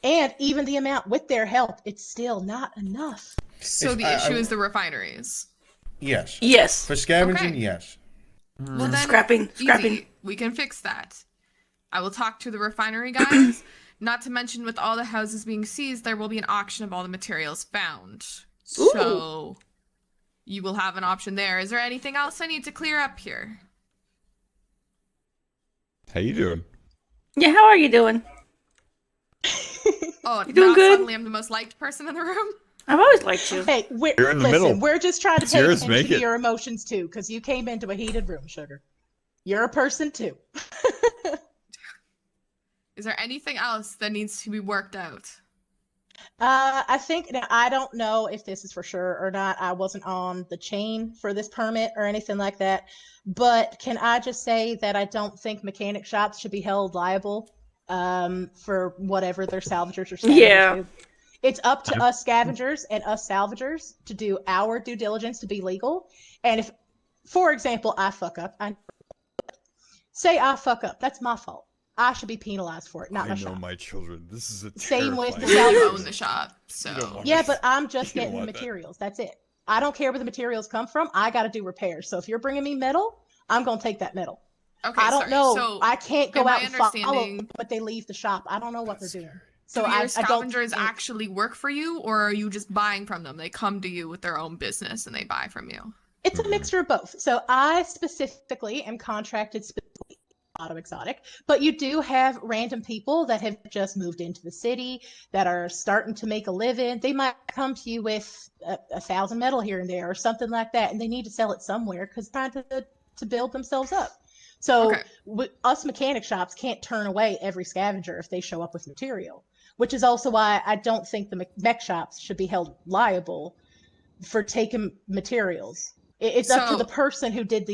Speaker 18: And even the amount with their help, it's still not enough.
Speaker 20: So the issue is the refineries.
Speaker 5: Yes.
Speaker 1: Yes.
Speaker 5: For scavenging,
Speaker 20: Okay.
Speaker 5: yes.
Speaker 20: Well, then
Speaker 1: Scrapping.
Speaker 20: easy. We can fix that. I will talk to the refinery guys. Not to mention, with all the houses being seized, there will be an auction of all the materials found. So you will have an option there. Is there anything else I need to clear up here?
Speaker 17: How you doing?
Speaker 1: Yeah, how are you doing?
Speaker 20: Oh,
Speaker 1: You doing
Speaker 20: now
Speaker 1: good?
Speaker 20: suddenly I'm the most liked person in the room.
Speaker 1: I've always liked you.
Speaker 18: Hey,
Speaker 17: You're in the
Speaker 18: listen,
Speaker 17: middle.
Speaker 18: we're just trying to
Speaker 17: It's
Speaker 18: pay
Speaker 17: yours,
Speaker 18: attention
Speaker 17: make
Speaker 18: to
Speaker 17: it.
Speaker 18: your emotions too, because you came into a heated room, sugar. You're a person too.
Speaker 20: Is there anything else that needs to be worked out?
Speaker 18: I think now I don't know if this is for sure or not. I wasn't on the chain for this permit or anything like that. But can I just say that I don't think mechanic shops should be held liable for whatever their salvagers or scavengers
Speaker 1: Yeah.
Speaker 18: do. It's up to us scavengers and us salvagers to do our due diligence to be legal. And if, for example, I fuck up, that's my fault. I should be penalized for it, not
Speaker 17: I
Speaker 18: my
Speaker 17: know
Speaker 18: shop.
Speaker 17: my children. This is a
Speaker 18: Same with the
Speaker 17: terrifying
Speaker 20: You
Speaker 18: salvagers.
Speaker 20: own the shop, so
Speaker 18: Yeah, but I'm just
Speaker 17: You don't
Speaker 18: getting the
Speaker 17: want that.
Speaker 18: materials. That's it. I don't care where the materials come from. I got to do repairs. So if you're bringing me metal, I'm going to take that metal.
Speaker 20: okay.
Speaker 18: I don't
Speaker 20: Sorry.
Speaker 18: know.
Speaker 20: So
Speaker 18: I can't go
Speaker 20: am
Speaker 18: out
Speaker 20: I
Speaker 18: and follow
Speaker 20: understanding?
Speaker 18: but they leave the shop. I don't know what they're doing. So
Speaker 20: Do your
Speaker 18: I don't
Speaker 20: scavengers
Speaker 18: think
Speaker 20: actually work for you, or are you just buying from them? They come to you with their own business and they buy from you.
Speaker 18: it's a mixture of both. So I specifically am contracted specifically Auto Exotic, but you do have random people that have just moved into the city that are starting to make a living. They might come to you with 1,000 metal here and there or something like that, and they need to sell it somewhere because trying to build themselves up. So us mechanic shops can't turn away every scavenger if they show up with material, which is also why I don't think the mech shops should be held liable for taking materials. It's up to the person who did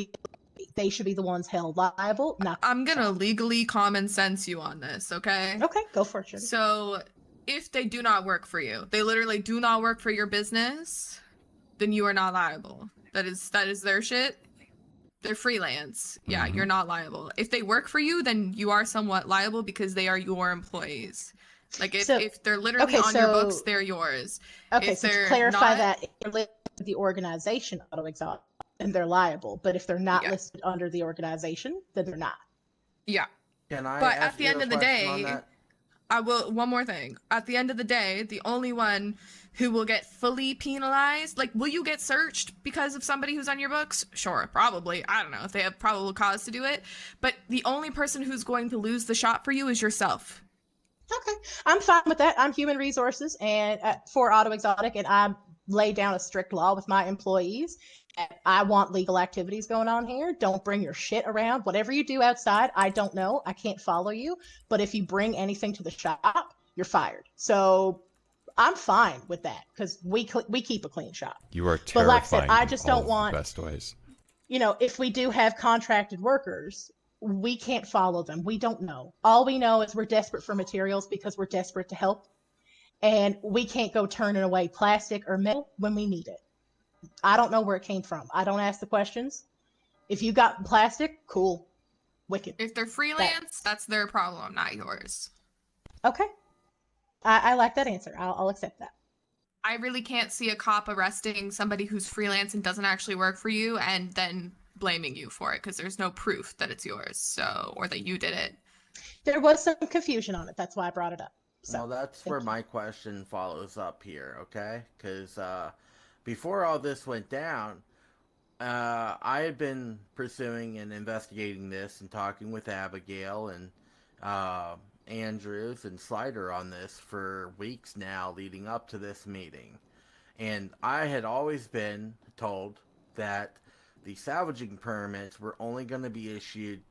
Speaker 18: they should be the ones held liable, not
Speaker 20: I'm gonna legally common sense you on this, okay?
Speaker 18: Okay, go for it, Sugar.
Speaker 20: So if they do not work for you, they literally do not work for your business, then you are not liable. That is their shit. They're freelance. Yeah, you're not liable. If they work for you, then you are somewhat liable because they are your employees. Like if they're literally on your books, they're yours.
Speaker 18: Okay,
Speaker 20: if
Speaker 18: so to
Speaker 20: they're
Speaker 18: clarify
Speaker 20: not,
Speaker 18: that, if they're listed under the organization Auto Exotic, then they're liable. But if they're not listed under the organization, then they're not.
Speaker 20: yeah.
Speaker 3: Can I
Speaker 20: But
Speaker 3: ask
Speaker 20: at the
Speaker 3: you
Speaker 20: end
Speaker 3: a
Speaker 20: of the
Speaker 3: question on
Speaker 20: day,
Speaker 3: that?
Speaker 20: I will. One more thing. At the end of the day, the only one who will get fully penalized, like, will you get searched because of somebody who's on your books? Sure, probably. I don't know if they have probable cause to do it. But the only person who's going to lose the shop for you is yourself.
Speaker 18: Okay, I'm fine with that. I'm human resources and for Auto Exotic, and I lay down a strict law with my employees. I want legal activities going on here. Don't bring your shit around. Whatever you do outside, I don't know. I can't follow you. But if you bring anything to the shop, you're fired. So I'm fine with that because we keep a clean shop.
Speaker 17: You are
Speaker 18: But like I said,
Speaker 17: terrifying.
Speaker 18: I
Speaker 17: in
Speaker 18: just
Speaker 17: all
Speaker 18: don't
Speaker 17: of
Speaker 18: want,
Speaker 17: the best ways.
Speaker 18: you know, if we do have contracted workers, we can't follow them. We don't know. All we know is we're desperate for materials because we're desperate to help. And we can't go turning away plastic or metal when we need it. I don't know where it came from. I don't ask the questions. If you got plastic, cool. Wicked.
Speaker 20: If they're freelance, that's their problem, not yours.
Speaker 18: Okay. I like that answer. I'll accept that.
Speaker 20: I really can't see a cop arresting somebody who's freelance and doesn't actually work for you and then blaming you for it because there's no proof that it's yours, so, or that you did it.
Speaker 18: There was some confusion on it. That's why I brought it up. So,
Speaker 3: well, that's where my question follows up here, okay? Because before all this went down, I had been pursuing and investigating this and talking with Abigail and Andrews and Slider on this for weeks now leading up to this meeting. And I had always been told that the salvaging permits were only going to be issued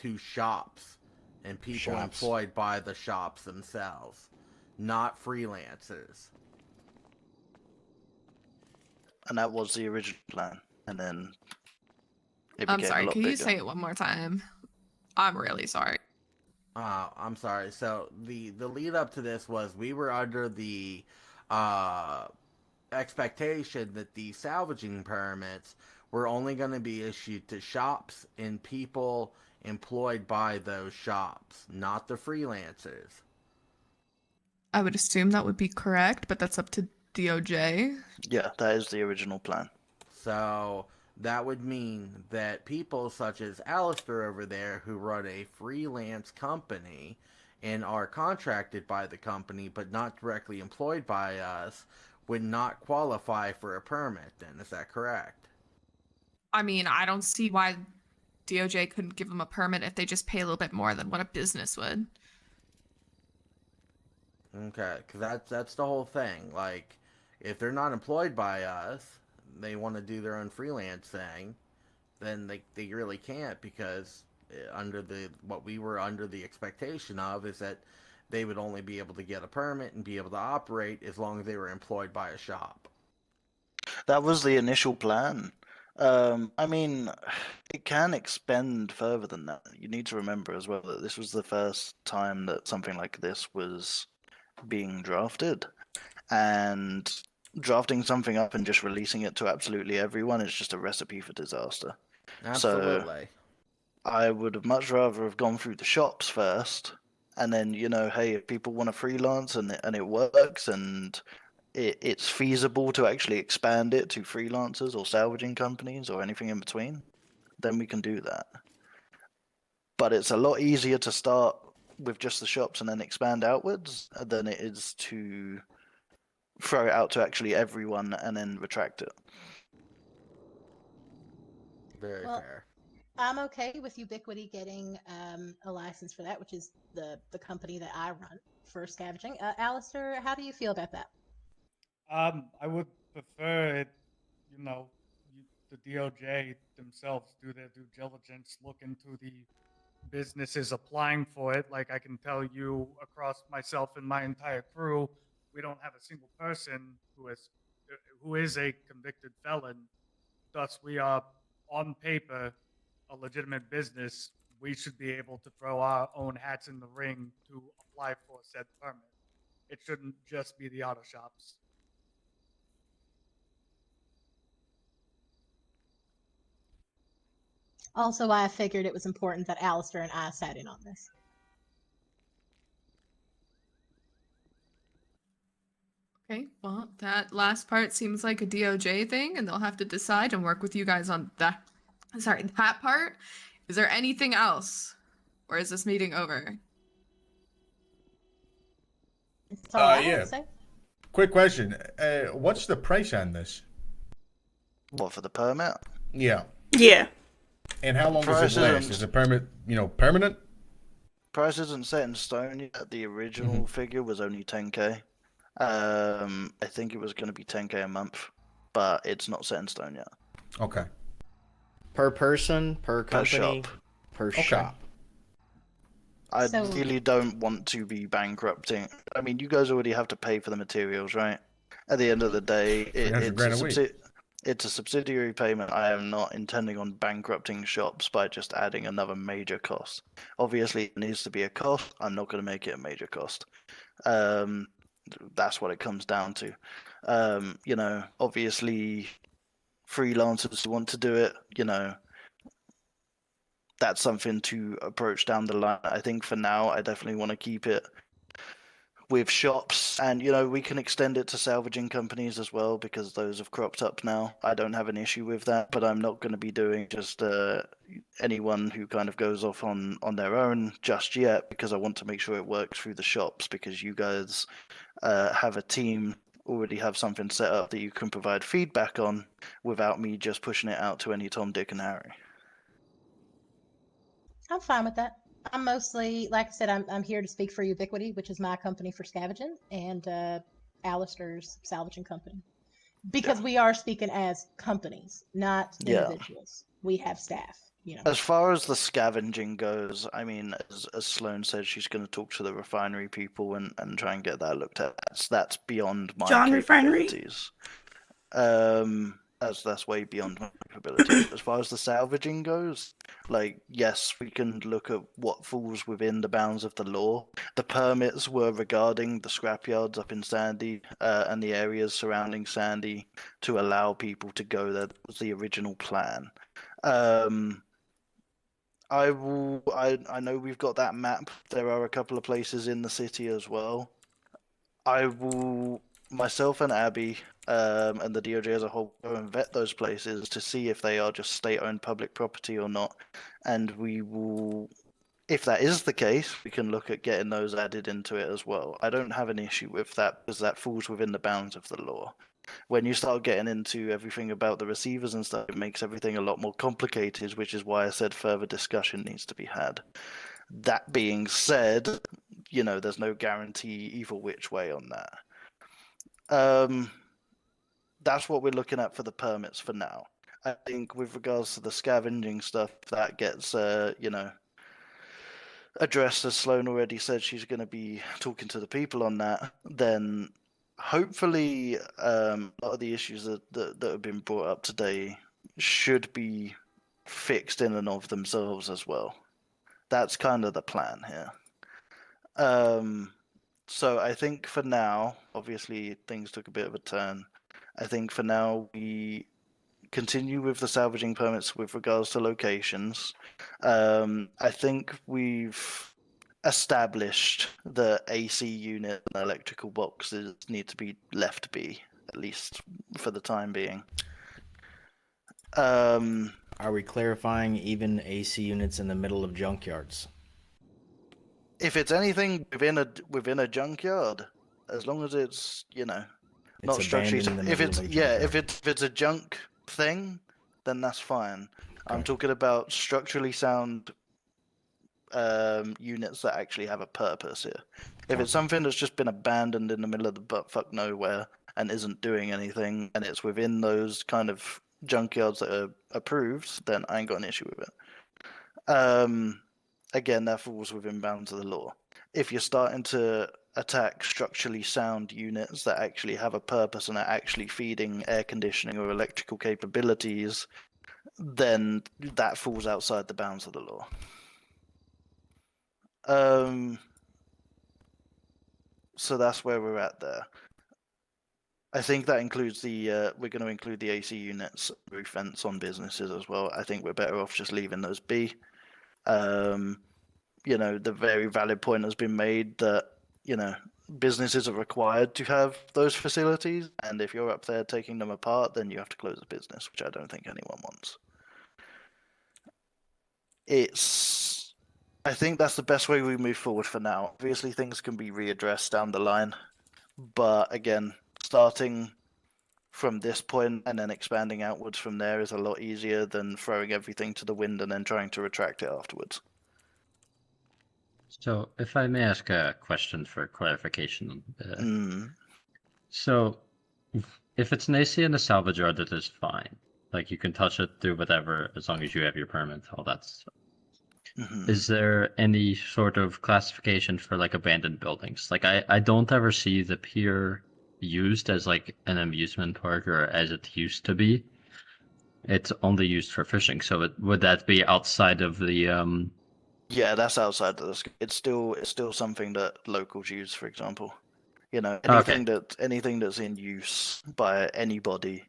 Speaker 3: to shops and people employed by the shops themselves, not freelancers.
Speaker 6: And that was the original plan. And then it
Speaker 20: I'm
Speaker 6: became
Speaker 20: sorry,
Speaker 6: a lot
Speaker 20: can
Speaker 6: bigger.
Speaker 20: you say it one more time? I'm really sorry.
Speaker 3: I'm sorry. So the lead up to this was we were under the expectation that the salvaging permits were only going to be issued to shops and people employed by those shops, not the freelancers.
Speaker 20: I would assume that would be correct, but that's up to DOJ.
Speaker 6: Yeah, that is the original plan.
Speaker 3: So that would mean that people such as Alistair over there, who run a freelance company and are contracted by the company but not directly employed by us, would not qualify for a permit then. Is that correct?
Speaker 20: I mean, I don't see why DOJ couldn't give them a permit if they just pay a little bit more than what a business would.
Speaker 3: Okay, because that's the whole thing. Like, if they're not employed by us, they want to do their own freelance thing, then they really can't, because under the what we were under the expectation of is that they would only be able to get a permit and be able to operate as long as they were employed by a shop.
Speaker 6: That was the initial plan. I mean, it can expand further than that. You need to remember as well that this was the first time that something like this was being drafted, and drafting something up and just releasing it to absolutely everyone is just a recipe for disaster.
Speaker 3: Absolutely.
Speaker 6: So I would have much rather have gone through the shops first, and then, you know, hey, if people want to freelance and it works and it's feasible to actually expand it to freelancers or salvaging companies or anything in between, then we can do that. But it's a lot easier to start with just the shops and then expand outwards than it is to throw it out to actually everyone and then retract it.
Speaker 3: Very
Speaker 18: Well,
Speaker 3: fair.
Speaker 18: I'm okay with Ubiquity getting a license for that, which is the company that I run for scavenging. Alistair, how do you feel about that?
Speaker 14: I would prefer it, you know, the DOJ themselves do their due diligence, look into the businesses applying for it. Like, I can tell you, across myself and my entire crew, we don't have a single person who is a convicted felon. Thus, we are on paper a legitimate business. We should be able to throw our own hats in the ring to apply for said permit. It shouldn't just be the auto shops.
Speaker 18: Also, why I figured it was important that Alistair and I sat in on this.
Speaker 20: Okay, well, that last part seems like a DOJ thing, and they'll have to decide and work with you guys on that. Sorry, that part. Is there anything else? Or is this meeting over?
Speaker 18: That's all I have
Speaker 5: Yeah.
Speaker 18: to say.
Speaker 5: Quick question. What's the price on this?
Speaker 6: What, for the permit?
Speaker 5: Yeah.
Speaker 1: Yeah.
Speaker 5: And how long does
Speaker 6: Price
Speaker 5: it last?
Speaker 6: isn't-
Speaker 5: Is the permit, permanent?
Speaker 6: Price isn't set in stone yet. The original figure was only 10k. I think it was going to be 10k a month, but it's not set in stone yet.
Speaker 5: Okay.
Speaker 11: Per person, per company,
Speaker 6: shop.
Speaker 11: per
Speaker 5: Okay.
Speaker 11: shop.
Speaker 6: I
Speaker 18: So-
Speaker 6: really don't want to be bankrupting. I mean, you guys already have to pay for the materials, right? At the end of the day,
Speaker 5: 300 grand a week.
Speaker 6: it's a subsidiary payment. I am not intending on bankrupting shops by just adding another major cost. Obviously, it needs to be a cost. I'm not going to make it a major cost. That's what it comes down to. Obviously, freelancers who want to do it, that's something to approach down the line. I think for now, I definitely want to keep it with shops, and we can extend it to salvaging companies as well, because those have cropped up now. I don't have an issue with that, but I'm not going to be doing just anyone who kind of goes off on their own just yet, because I want to make sure it works through the shops, because you guys have a team, already have something set up that you can provide feedback on without me just pushing it out to any Tom, Dick, and Harry.
Speaker 18: I'm fine with that. I'm mostly, like I said, I'm here to speak for Ubiquity, which is my company for scavenging, and Alistair's salvaging company. Because we are speaking as companies, not
Speaker 6: Yeah.
Speaker 18: individuals. We have staff,
Speaker 6: As far as the scavenging goes, I mean, as Sloan said, she's going to talk to the refinery people and try and get that looked at. That's beyond my
Speaker 1: John Refinery?
Speaker 6: capabilities. That's way beyond my capabilities. As far as the salvaging goes, yes, we can look at what falls within the bounds of the law. The permits were regarding the scrapyards up in Sandy and the areas surrounding Sandy to allow people to go there. That was the original plan. I know we've got that map. There are a couple of places in the city as well. I will myself and Abby and the DOJ as a whole go and vet those places to see if they are just state-owned public property or not, and we will. If that is the case, we can look at getting those added into it as well. I don't have an issue with that because that falls within the bounds of the law. When you start getting into everything about the receivers and stuff, it makes everything a lot more complicated, which is why I said further discussion needs to be had. That being said, there's no guarantee either which way on that. That's what we're looking at for the permits for now. I think with regards to the scavenging stuff, that gets, addressed, as Sloan already said she's going to be talking to the people on that, then hopefully a lot of the issues that have been brought up today should be fixed in and of themselves as well. That's kind of the plan here. So I think for now, obviously things took a bit of a turn. I think for now we continue with the salvaging permits with regards to locations. I think we've established the AC unit and electrical boxes need to be left be, at least for the time being.
Speaker 11: Are we clarifying even AC units in the middle of junkyards?
Speaker 6: If it's anything within a junkyard, as long as it's not structurally.
Speaker 11: abandoned in the
Speaker 6: If
Speaker 11: middle
Speaker 6: it's
Speaker 11: of a junkyard.
Speaker 6: if it's a junk thing, then that's fine. I'm talking about structurally sound units that actually have a purpose here. If it's something that's just been abandoned in the middle of the buttfuck nowhere and isn't doing anything, and it's within those kind of junkyards that are approved, then I ain't got an issue with it. Again, that falls within bounds of the law. If you're starting to attack structurally sound units that actually have a purpose and are actually feeding air conditioning or electrical capabilities, then that falls outside the bounds of the law. So that's where we're at there. I think that includes we're going to include the AC units, roof vents on businesses as well. I think we're better off just leaving those be. The very valid point has been made that, businesses are required to have those facilities, and if you're up there taking them apart, then you have to close the business, which I don't think anyone wants. I think that's the best way we move forward for now. Obviously, things can be readdressed down the line, but again, starting from this point and then expanding outwards from there is a lot easier than throwing everything to the wind and then trying to retract it afterwards.
Speaker 13: So, if I may ask a question for clarification. So, if it's an AC in a salvage yard, that is fine. Like, you can touch it, do whatever, as long as you have your permit, all that stuff. Is there any sort of classification for, like, abandoned buildings? Like, I don't ever see the pier used as, like, an amusement park or as it used to be. It's only used for fishing, so would that be outside of the,
Speaker 6: Yeah, that's outside of this. It's still something that locals use, for example. Anything that's in use by anybody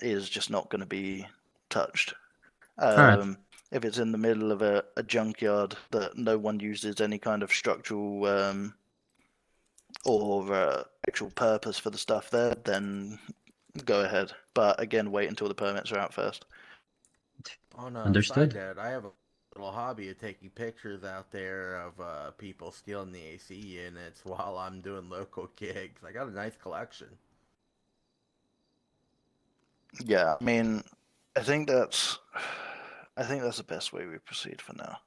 Speaker 6: is just not going to be touched.
Speaker 13: Alright.
Speaker 6: If it's in the middle of a junkyard that no one uses any kind of structural or actual purpose for the stuff there, then go ahead. But again, wait until the permits are out first.
Speaker 3: On a
Speaker 13: Understood.
Speaker 3: side note, I have a little hobby of taking pictures out there of people stealing the AC units while I'm doing local gigs. I got a nice collection.
Speaker 6: Yeah, I mean, I think that's the best way we proceed for now.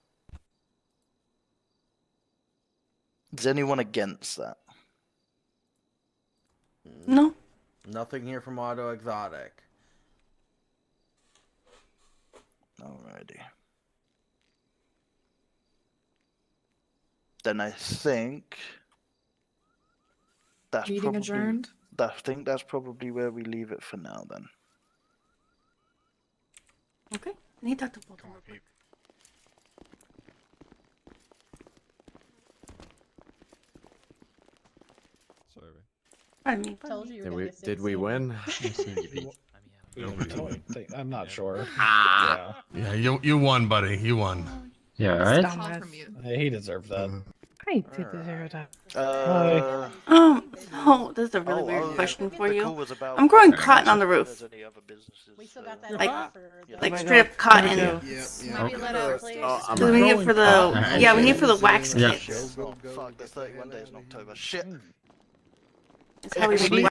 Speaker 6: Is anyone against that?
Speaker 1: No.
Speaker 3: Nothing here from Auto Exotic.
Speaker 6: Alrighty. Then I think that's
Speaker 20: Meeting
Speaker 6: probably
Speaker 20: adjourned?
Speaker 6: I think that's probably where we leave it for now then.
Speaker 1: Okay. I need to talk to Bolton real quick.
Speaker 17: Sorry.
Speaker 1: Pardon me.
Speaker 18: Told you
Speaker 8: Did we, did we win?
Speaker 4: I'm not sure.
Speaker 19: Yeah, you won, buddy. You won.
Speaker 13: Yeah,
Speaker 20: Dumbass.
Speaker 13: right?
Speaker 4: He deserved that.
Speaker 15: Hi, Tita.
Speaker 1: Oh, this is a really weird question for you. I'm growing
Speaker 6: Alright,
Speaker 1: cotton
Speaker 6: so
Speaker 1: on the
Speaker 6: if
Speaker 1: roof.
Speaker 6: there's any other businesses,
Speaker 18: We still got that
Speaker 1: Like,
Speaker 18: offer.
Speaker 1: like straight up cotton.
Speaker 7: Maybe let out, please.
Speaker 1: Do we need it for the? Yeah, we need it for the wax
Speaker 13: Yeah.
Speaker 1: kits.
Speaker 6: Oh, fuck, there's 31 days in October. Shit.
Speaker 1: That's how we make